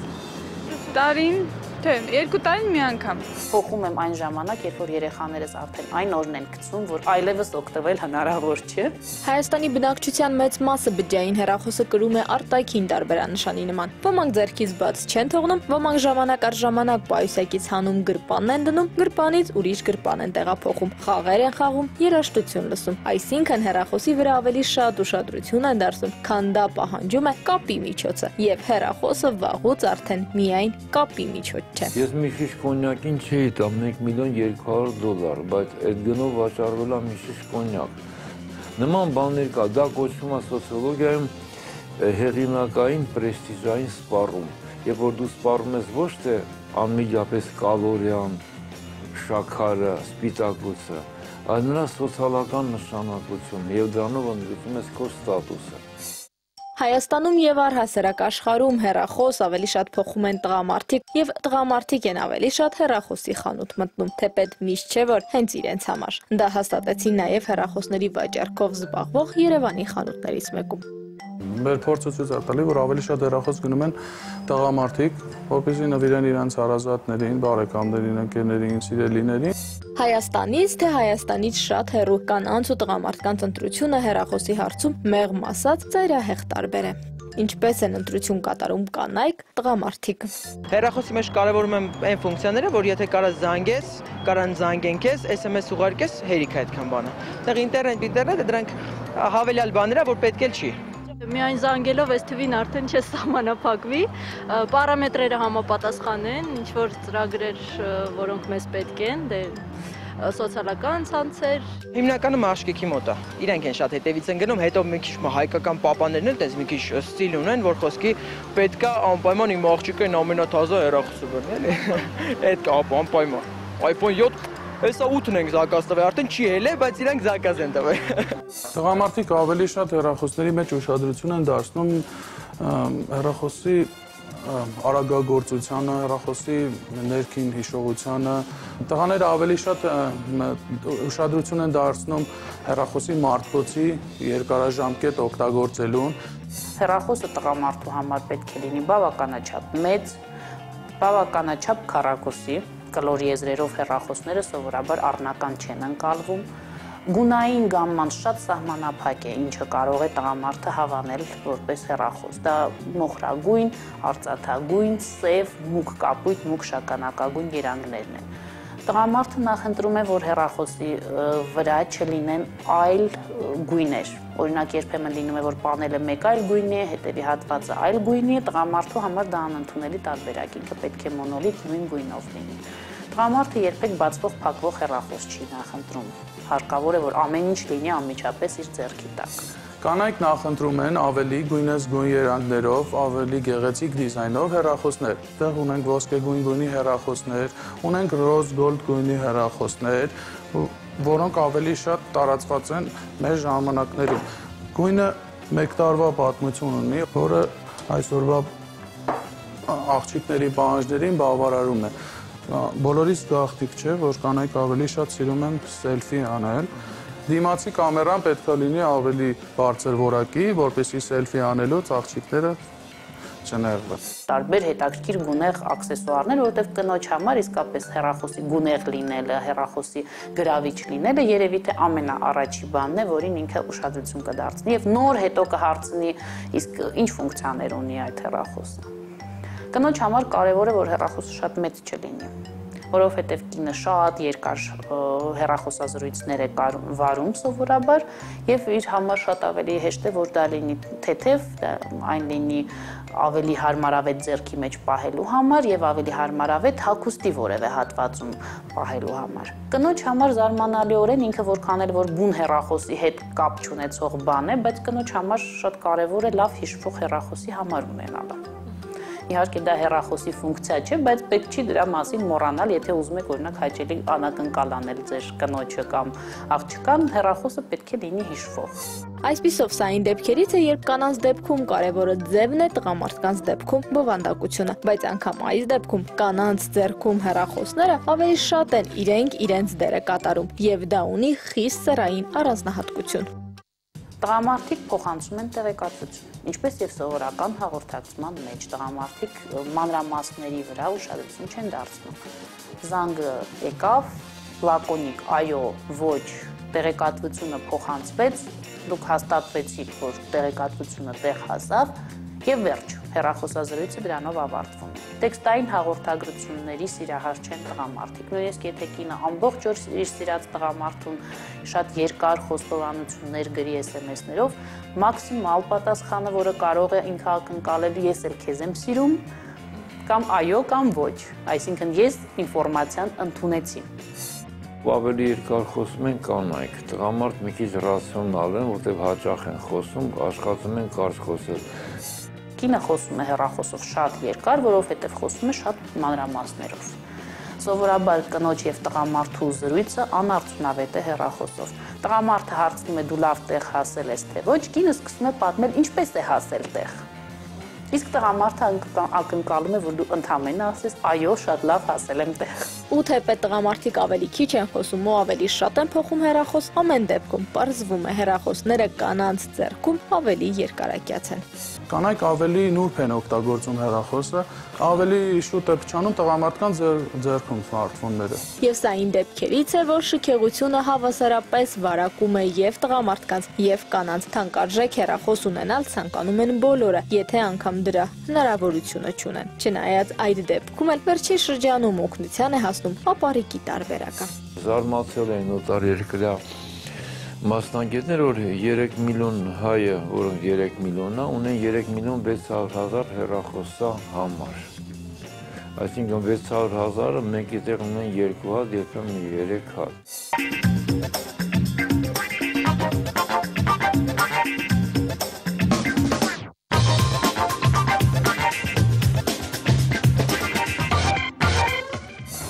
Տարին, թե 2 տարին մի անգամ։ Փոխում եմ այն ժամանակ, երբ որ երեխաներս արդեն այն օրն են գցում, որ այլևս օգտվել հնարավոր չէ։ Հայաստանի բնակչության մեծ մասը բջջային հեռախոսը կրում է արտաքին տարբերանշանի նման։ Ոմանք ձեռքից բաց չեն թողնում, ոմանք ժամանակ առ ժամանակ պայուսակից հանում գրպանն են դնում, գրպանից ուրիշ գրպան են տեղափոխում, խաղեր են խաղում, երաժշտություն լսում։ Այսինքն հեռախոսի վրա ավելի շատ ուշադրություն են դարձում, քան դա պահանջում է կապի միջոցը, եւ հեռախոսը վաղուց արդեն միայն կապի միջոց չէ։ Ես մի շիշ կոնյակին չէի տա $1,200,000, բայց այդ գնով վաճառվել է մի շիշ կոնյակ։ Նման բաներ կա, դա կոչվում է սոցիոլոգիայում հեղինակային պրեստիժային սպառում, եւ որ դու սպառում ես ոչ թե անմիջապես կալորիան, շաքարը, սպիտակուցը, այլ նրա սոցիալական նշանակությունը եւ դրանով ընդգծում ես քո ստատուսը։ Հայաստանում եւ առհասարակ աշխարհում հեռախոս ավելի շատ փոխում են տղամարդիկ եւ տղամարդիկ են ավելի շատ հեռախոսի խանութ մտնում, թեպետ միշտ չէ որ հենց իրենց համար։ Դա հաստատեցին նաեւ հեռախոսների վաճառքով զբաղվող Երևանի խանութներից մեկում։ Մեր փորձը ցույց է տալի, որ ավելի շատ հեռախոս գնում են տղամարդիկ, որպեսզի նվիրեն իրենց հարազատներին, բարեկամներին, ընկերներին, սիրելիներին։ Հայաստանից թե Հայաստանից շատ հեռու կանանց ու տղամարդկանց ընտրությունը հեռախոսի հարցում մեղմ ասած ծայրահեղ տարբեր է։ Ինչպես են ընտրություն կատարում կանայք, տղամարդիկ։ Հեռախոսի մեջ կարևորում եմ այն ֆունկցիաները, որ եթե կարաս զանգես, կարան զանգեն քեզ, SMS ուղարկես, հերիք է այդքան բանը։ Դեռ ինտերնետ, դրանք հավելյալ բաներ ա, որ պետք էլ չի։ Միայն զանգելով այս թվին արդեն չես սահմանափակվի, պարամետրերը համապատասխանեն, ինչ որ ծրագրեր, որոնք մեզ պետք են, սոցիալական ցանցեր։ Հիմնականում աշկեքի մոտ է։ Իրենք են շատ հետևից են գնում, հետո մի քիչ հայկական պապաներն էլ տես մի քիչ ստիլ ունեն, որ խոսքի պետքա անպայման իմ աղջիկային ամենաթազա հեռախոսը բռնի, էլի։ Այդ կա անպայման։ iPhone 7 Հեսա 8-ն ենք զակազ տվել, արդեն չի էլ է, բայց իրանք զակազ են տվել։ Տղամարդիկ ավելի շատ հեռախոսների մեջ ուշադրություն են դարձնում հեռախոսի արագագործությանը, հեռախոսի ներքին հիշողությանը։ Տղաները ավելի շատ ուշադրություն են դարձնում հեռախոսի մարտկոցի երկարաժամկետ օգտագործելուն։ Հեռախոսը տղամարդու համար պետք է լինի բավականաչափ մեծ, բավականաչափ քառակուսի, կլոր եզրերով հեռախոսները սովորաբար առնական չեն ընկալվում։ Գունային գամման շատ սահմանափակ է, ինչը կարող է տղամարդը հավանել որպես հեռախոս։ Դա մոխրագույն, արծաթագույն, սև, մուգ կապույտ, մուգ շագանակագույն երանգներն են։ Տղամարդը նախընտրում է, որ հեռախոսի վրա չլինեն այլ գույներ։ Օրինակ երբեմն լինում է, որ պանելը մեկ այլ գույնի է, հետևի հատվածը այլ գույնի է, տղամարդու համար դա անընդունելի տարբերակ, ինքը պետք է մոնոլիթ նույն գույնով լինի։ Տղամարդը երբեք բացվող փակվող հեռախոս չի նախընտրում։ Հարկավոր է, որ ամեն ինչ լինի անմիջապես իր ձեռքի տակ։ Կանայք նախընտրում են ավելի գույնզգույն երանգներով, ավելի գեղեցիկ դիզայնով հեռախոսներ։ Այդտեղ ունենք ոսկեգույն գույնի հեռախոսներ, ունենք ռոզ գոլդ գույնի հեռախոսներ, որոնք ավելի շատ տարածված են մեր ժամանակներում։ Գույնը մեկ տարվա պատմություն ունի, որը այսօրվա աղջիկների պահանջներին բավարարում է։ Բոլորից գաղտնիք չէ, որ կանայք ավելի շատ սիրում են սելֆի անել։ Դիմացի կամերան պետք է լինի ավելի բարձր որակի, որպեսզի սելֆի անելուց աղջիկները չնեղվեն։ Տարբեր հետաքրքիր գունեղ աքսեսուարներ, որովհետև կնոջ համար իսկապես հեռախոսի գունեղ լինելը, հեռախոսի գրավիչ լինելը երևի թե ամենաառաջի բանն է, որին ինքը ուշադրություն կդարձնի եւ նոր հետո կհարցնի իսկ ինչ ֆունկցիաներ ունի այդ հեռախոսը։ Կնոջ համար կարևոր է, որ հեռախոսը շատ մեծ չլինի, որովհետև կինը շատ երկար հեռախոսազրույցներ է վարում սովորաբար եւ իր համար շատ ավելի հեշտ է, որ դա լինի թեթև, այն լինի ավելի հարմարավետ ձեռքի մեջ պահելու համար եւ ավելի հարմարավետ հագուստի որևէ հատվածում պահելու համար։ Կնոջ համար զարմանալիորեն ինքը որքան էլ որ բուն հեռախոսի հետ կապ չունեցող բան է, բայց կնոջ համար շատ կարեւոր է լավ հիշվող հեռախոսի համար ունենալը։ Իհարկե դա հեռախոսի ֆունկցիա չէ, բայց պետք չի դրա մասին մոռանալ, եթե ուզում եք օրինակ հաճելի անակնկալ անել ձեր կնոջը կամ աղջկան, հեռախոսը պետք է լինի հիշվող։ Այսպիսով սա այն դեպքերից է, երբ կանանց դեպքում կարևորը ձևն է, տղամարդկանց դեպքում բովանդակությունը, բայց անգամ այս դեպքում կանանց ձեռքում հեռախոսները ավելի շատ են իրենց դերը կատարում, եւ դա ունի խիստ սեռային առանձնահատկություն։ Տղամարդիկ փոխանցում են տեղեկատվություն, ինչպես եւ սովորական հաղորդակցման մեջ տղամարդիկ մանրամասների վրա ուշադրություն չեն դարձնում։ Զանգը եկավ, լակոնիկ, այո, ոչ, տեղեկատվությունը փոխանցվեց, դուք հաստատվեցիք, որ տեղեկատվությունը տեղ հասավ եւ վերջ, հեռախոսազրույցը դրանով ավարտվում է։ Տեքստային հաղորդագրությունների սիրահար չեն տղամարդիկ, նույնիսկ եթե կինը ամբողջ օր իր սիրած տղամարդուն շատ երկար խոստովանություններ գրի SMS-ներով, մաքսիմալ պատասխանը, որը կարող է ինքը ակնկալել, ես էլ քեզ եմ սիրում, կամ այո կամ ոչ, այսինքն ես ինֆորմացիան ընդունեցի։ ավելի երկար խոսում են կանայք, տղամարդ մի քիչ ռացիոնալ են, որտեղ հաճախ են խոսում, աշխատում են կարճ խոսել։ Կինը խոսում է հեռախոսով շատ երկար, որովհետև խոսում է շատ մանրամասներով։ Սովորաբար կնոջ եւ տղամարդու զրույցը անարդյունավետ է հեռախոսով։ Տղամարդը հարցնում է դու լավ տեղ հասել ես թե ոչ, կինը սկսում է պատմել ինչպես է հասել տեղ։ Իսկ տղամարդը ակնկալում է, որ դու ընդամենը ասես, այո, շատ լավ հասել եմ տեղ։ Ու թեպետ տղամարդիկ ավելի քիչ են խոսում ու ավելի շատ են փոխում հեռախոս, ամեն դեպքում պարզվում է հեռախոսները կանանց ձեռքում ավելի երկարակյաց են։ Կանայք ավելի նուրբ են օգտագործում հեռախոսը, ավելի շուտ է փչանում տղամարդկանց ձեռքում սմարթֆոնները։ Եվ սա այն դեպքերից է, որ շքեղությունը հավասարապես վարակում է եւ տղամարդկանց, եւ կանանց թանկարժեք հեռախոս ունենալ ցանկանում են բոլորը, եթե անգամ դրա հնարավորությունը չունեն։ Չնայած այդ դեպքում էլ վերջին շրջանում օգնության է հասնում ապարիկի տարբերակը։ Զարմացել են օտարերկրյա մասնագետներ, որ 3 միլիոն հայը, որոնք 3 միլիոնն է, ունեն 3 միլիոն 600,000 հեռախոսա համար։ Այսինքն 600,000-ը մեկի տեղ ունեն 2 հատ, երբեմն 3 հատ։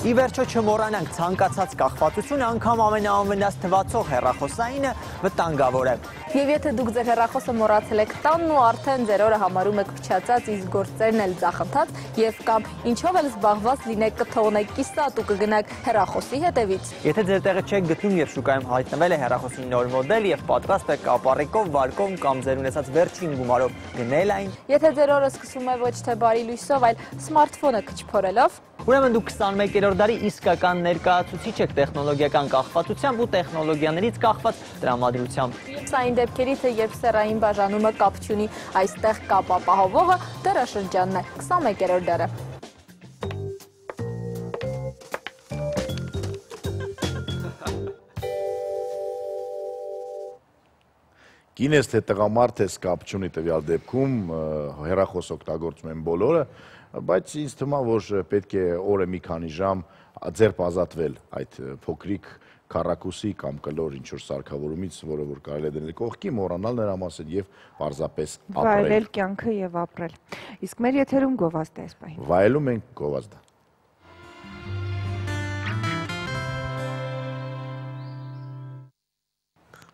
Ի վերջո չմոռանանք ցանկացած կախվածություն, անգամ ամենաանվնաս թվացող հեռախոսայինը վտանգավոր է։ Եվ եթե դուք ձեր հեռախոսը մոռացել եք տանն ու արդեն ձեր օրը համարում եք փչացած, իսկ գործերն էլ ձախընթաց, եւ կամ ինչով էլ զբաղված լինեք, կթողնեք կիսատ ու կգնաք հեռախոսի հետևից։ Եթե ձեր տեղը չեք գտնում եւ շուկայում հայտնվել է հեռախոսի նոր մոդել եւ պատրաստ եք ապառիկով, վարկով կամ ձեր ունեցած վերջին գումարով գնել այն։ Եթե ձեր օրը սկսում է ոչ թե բարի լույսով, այլ սմարթֆոնը քչփորելով, ուրեմն դուք 21-րդ դարի իսկական ներկայացուցիչ եք տեխնոլոգիական կախվածությամբ ու տեխնոլոգիաներից կախված տրամադրությամբ։ Սա այն դեպքերից է, երբ սեռային բաժանումը կապ չունի, այստեղ կապ ապահովողը դարաշրջանն է, 21-րդ դարը։ Կինես թե տղամարդ ես կապ չունի տվյալ դեպքում, հեռախոս օգտագործում են բոլորը, բայց ինձ թվում է, որ պետք է օրը մի քանի ժամ ձեռք ազատվել այդ փոքրիկ քառակուսի կամ կլոր ինչ-որ սարքավորումից, որը որ կարելի է դնել կողքի, մոռանալ նրա մասին եւ պարզապես ապրել։ Վայելել կյանքը եւ ապրել։ Իսկ մեր եթերում գովազդ է այս պահին։ Վայելում ենք գովազդը։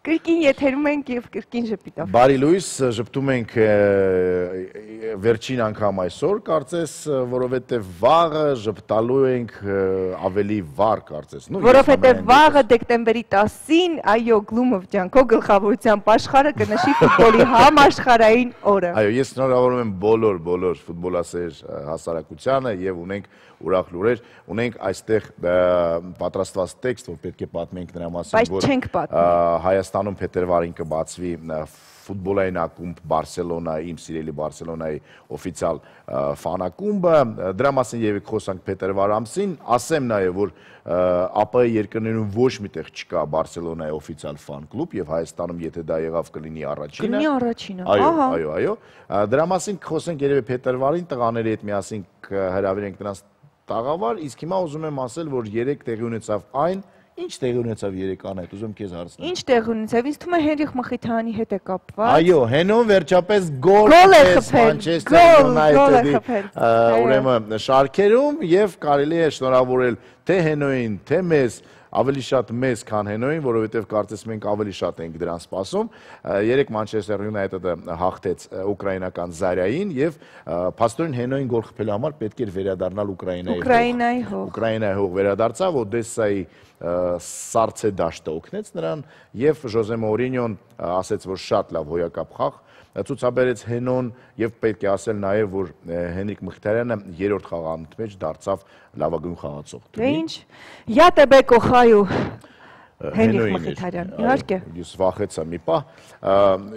Կրկին եթերում ենք եւ կրկին ժպիտով։ Բարի լույս, ժպտում ենք վերջին անգամ այսօր, կարծես, որովհետեւ վաղը ժպտալու ենք ավելի վառ, կարծես։ Որովհետեւ վաղը դեկտեմբերի 10-ին, այո, Գլումով ջան, քո գլխավորությամբ աշխարհը կնշի ֆուտբոլի համաշխարհային օրը։ Այո, ես շնորհավորում եմ բոլոր ֆուտբոլասեր հասարակությանը եւ ունենք ուրախ լուրեր, ունենք այստեղ պատրաստված տեքստ, որ պետք է պատմենք նրա մասին, որ Հայաստանում փետրվարին կբացվի ֆուտբոլային ակումբ Բարսելոնա, իմ սիրելի Բարսելոնայի օֆիցիալ ֆանակումբը, դրա մասին ևս խոսանք փետրվար ամսին, ասեմ նաև, որ ԱՊՀ երկրներում ոչ միտեղ չկա Բարսելոնայի օֆիցիալ ֆան կլուբ եւ Հայաստանում եթե դա եղավ կլինի առաջինը։ Կլինի առաջինը։ Այո։ Դրա մասին խոսենք երևի փետրվարին տղաների հետ միասին հրավիրենք նրանց տաղավար, իսկ հիմա ուզում եմ ասել, որ 3 տեղի ունեցավ այն, ինչ տեղի ունեցավ երեքան այդ, ուզում քեզ հարցնել։ Ինչ տեղի ունեցավ, ինձ թվում է Հենրիխ Մխիթարյանի հետ է կապված։ Այո, Հենոն վերջապես գոլ է խփել, Manchester United-ի ուրեմն շարքերում եւ կարելի է շնորհավորել թե Հենոին, թե մեզ, ավելի շատ մեզ, քան Հենոին, որովհետև կարծես մենք ավելի շատ ենք դրան սպասում։ Երեք Manchester United-ը հաղթեց ուկրաինական Զարյային եւ փաստորեն Հենոին գոլ խփելու համար պետք էր վերադառնալ Ուկրաինայի հող։ Ուկրաինայի հող վերադարձավ, Օդեսայի սառցե դաշտը օգնեց նրան եւ Ժոզե Մորինյոն ասաց, որ շատ լավ հոյակապ խաղ ցուցաբերեց Հենոն եւ պետք է ասել նաեւ, որ Հենրիկ Մխիթարյանը 3-րդ խաղանոթ մեջ դարձավ լավագույն խաղացող։ Դե ինչ, я тебе кохаю, Հենրիկ Մխիթարյան, իհարկե։ Ես վախեցա մի պահ։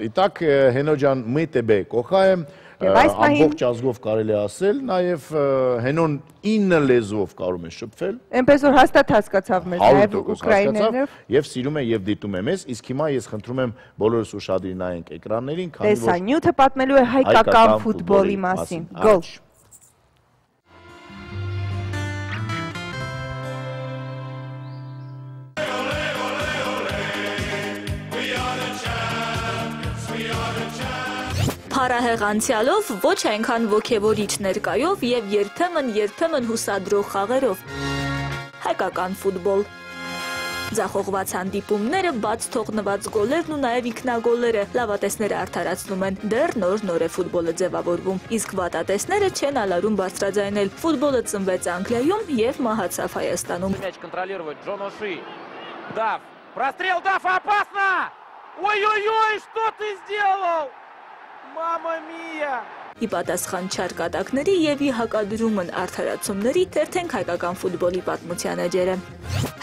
Իտակ Հենո ջան, мы тебя кохаем։ Ամբողջ ազգով կարելի է ասել, նաև Հենոն 9 լեզվով կարող է շփվել։ Էնպես որ հաստատ հասկացավ մեզ, նաև ուկրաիներով։ Եվ սիրում է եւ դիտում է մեզ, իսկ հիմա ես խնդրում եմ բոլորս ուշադիր նայենք էկրաններին, քանի որ տեսանյութը պատմելու է հայկական ֆուտբոլի մասին։ Գոլ։ Արահեղ անցյալով, ոչ այնքան ոգևորիչ ներկայով եւ երբեմն հուսադրող խաղերով։ Հայկական ֆուտբոլ։ Ձախողված հանդիպումները, բաց թողնված գոլերն ու նաև ինքնագոլերը լավատեսները արդարացնում են, դեռ նոր է ֆուտբոլը ձևավորվում, իսկ վատատեսները չեն ալարում բարձրաձայնել։ Ֆուտբոլը ծնվեց Անգլիայում եւ մահացավ Հայաստանում։ Мяч контролирует Джон Оши. Даф. Прострел Дафа опасно! Ой-ой-ой, что ты сделал? Мама мия! Ի պատասխան չար կատակների եւ ի հակադրումն արդարացումների թերթենք հայկական ֆուտբոլի պատմության էջերը։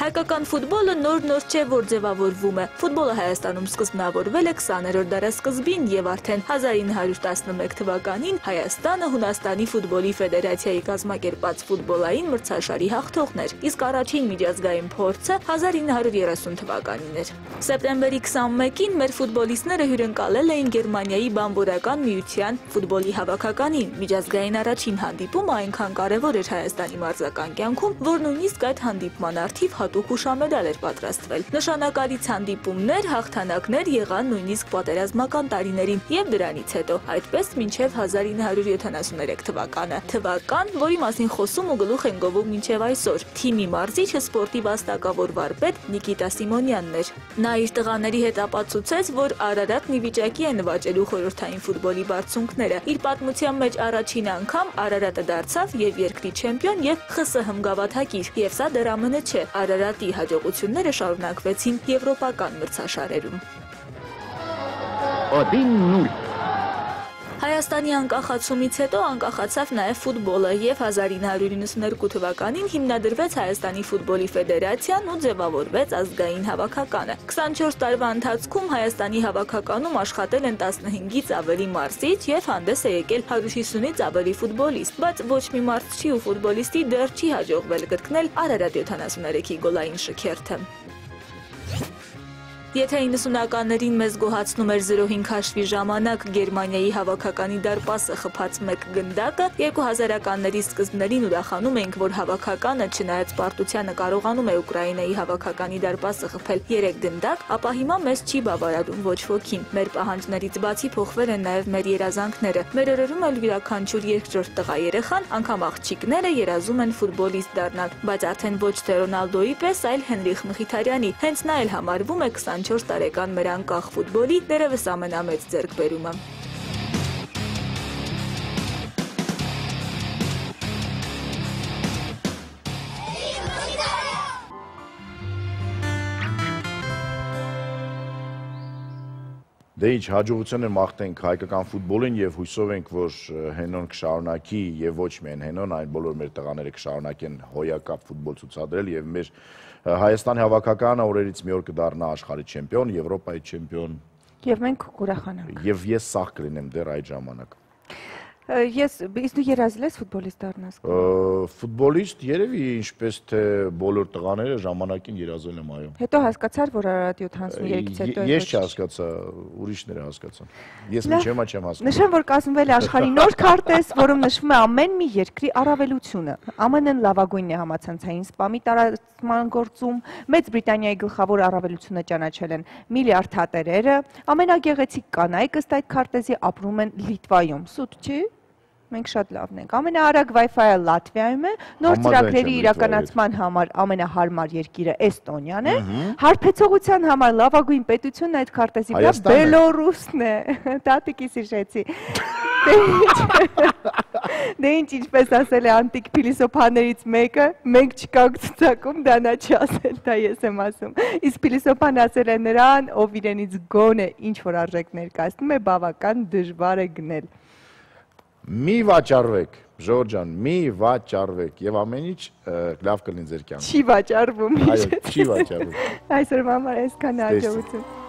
Հայկական ֆուտբոլը նոր չէ, որ ձևավորվում է։ Ֆուտբոլը Հայաստանում սկզբնավորվել է 20-րդ դարասկզբին եւ արդեն 1911 թվականին Հայաստանը Հունաստանի ֆուտբոլի ֆեդերացիայի կազմակերպած ֆուտբոլային մրցաշարի հաղթողն էր, իսկ առաջին միջազգային փորձը 1930 թվականին էր։ Սեպտեմբերի 21-ին մեր ֆուտբոլիստները հյուրընկալել էին Գերմանիայի բանվորական միության ֆուտբոլի հավաքականին։ Միջազգային առաջին հանդիպումը այնքան կարևոր էր Հայաստանի մարզական կյանքում, որ նույնիսկ այդ հանդիպման առթիվ հատուկ հուշամեդալ էր պատրաստվել։ Նշանակալից հանդիպումներ, հաղթանակներ եղան նույնիսկ պատերազմական տարիներին եւ դրանից հետո, այդպես մինչեւ 1973 թվականը։ Թվական, որի մասին խոսում ու գլուխ են գովում մինչեւ այսօր։ Թիմի մարզիչը սպորտի վաստակավոր վարպետ Նիկիտա Սիմոնյանն էր։ Նա իր տղաների հետ ապացուցեց, որ Արարատն ի վիճակի է նվաճելու խորհրդային ֆուտբոլի բարձունքները։ Իր պատմության մեջ առաջին անգամ Արարատը դարձավ եւ երկրի չեմպիոն եւ ԽՍՀՄ գավաթակիր, եւ սա դեռ ԱՄՆ չէ։ Արարատի հաջողությունները շարունակվեցին եվրոպական մրցաշարերում։ 1-0 Հայաստանի անկախացումից հետո անկախացավ նաև ֆուտբոլը եւ 1992 թվականին հիմնադրվեց Հայաստանի ֆուտբոլի ֆեդերացիան ու ձևավորվեց ազգային հավաքականը։ 24 տարվա ընթացքում Հայաստանի հավաքականում աշխատել են 15-ից ավելի մարզիչ եւ հանդես է եկել 150-ից ավելի ֆուտբոլիստ, բայց ոչ մի մարզչի ու ֆուտբոլիստի դեռ չի հաջողվել կրկնել Արարատ 73-ի գոլային շքերթը։ Եթե 90-ականներին մեզ գոհացնում էր 0-5 հաշվի ժամանակ Գերմանիայի հավաքականի դարպասը խփած 1 գնդակը, 2000-ականների սկզբներին ուրախանում էինք, որ հավաքականը չնայած պարտությանը կարողանում է Ուկրաինայի հավաքականի դարպասը խփել 3 գնդակ, ապա հիմա մեզ չի բավարարում ոչ ոքին։ Մեր պահանջներից բացի փոխվել են նաև մեր երազանքները։ Մեր օրերում էլ յուրաքանչյուր երկրորդ տղա երեխան, անգամ աղջիկները երազում են ֆուտբոլիստ դառնալ, բայց արդեն ոչ թե Ռոնալդոյի պես, այլ Հենրիխ Մխիթարյանի։ Հենց նա էլ համարվում է 24 տարեկան մեր անկախ ֆուտբոլի դերևս ամենամեծ ձեռքբերումը։ Դե ինչ, հաջողություններ մաղթենք հայկական ֆուտբոլին եւ հույսով ենք, որ Հենոն կշարունակի եւ ոչ միայն Հենոն, այլ բոլոր մեր տղաները կշարունակեն հոյակապ ֆուտբոլ ցուցադրել եւ մեր Հայաստանի հավաքականը օրերից մի օր կդառնա աշխարհի չեմպիոն, Եվրոպայի չեմպիոն։ Եվ մենք կուրախանանք։ Եվ ես սաղ կլինեմ դեռ այդ ժամանակ։ Իսկ դու երազել ես ֆուտբոլիստ դառնաս։ Ֆուտբոլիստ երևի ինչպես թե բոլոր տղաները ժամանակին երազել եմ, այո։ Հետո հասկացար, որ Արարատ 73-ից հետո Ես չհասկացա, ուրիշները հասկացան։ Ես միջեմա չեմ հասկացել։ Նշեմ, որ կազմվել է աշխարհի նոր քարտեզ, որում նշվում է ամեն մի երկրի առավելությունը։ ԱՄՆ-ն լավագույնն է համացանցային սպամի տարածման գործում, Մեծ Բրիտանիայի գլխավոր առավելությունը ճանաչել են միլիարդ հատերերը, ամենագեղեցիկ կանայք ըստ այդ քարտեզի ապրում են Լիտվայում։ Սուտ չի։ Մենք շատ լավն ենք։ Ամենաարագ Wi-Fi-ը Լատվիայում է, նոր ծրագրերի իրականացման համար ամենահարմար երկիրը Էստոնիան է, հարբեցողության համար լավագույն պետությունն այդ քարտեզի վրա Բելոռուսն է։ Տատիկիս հիշեցի։ Դե ինչ, ինչպես ասել է անտիկ փիլիսոփաներից մեկը, մենք չկանք ցուցակում, դա նա չի ասել, դա ես եմ ասում։ Իսկ փիլիսոփան ասել է նրան, ով իրենից գոնե ինչ որ արժեք ներկայացնում է, բավական դժվար է գնել։ Մի վաճառվեք, Ժորժ ջան, մի վաճառվեք եւ ամեն ինչ լավ կլինի ձեր կյանքում։ Չի վաճառվում։ Այո, չի վաճառվում։ Այսօր համար այսքան հաջողություն։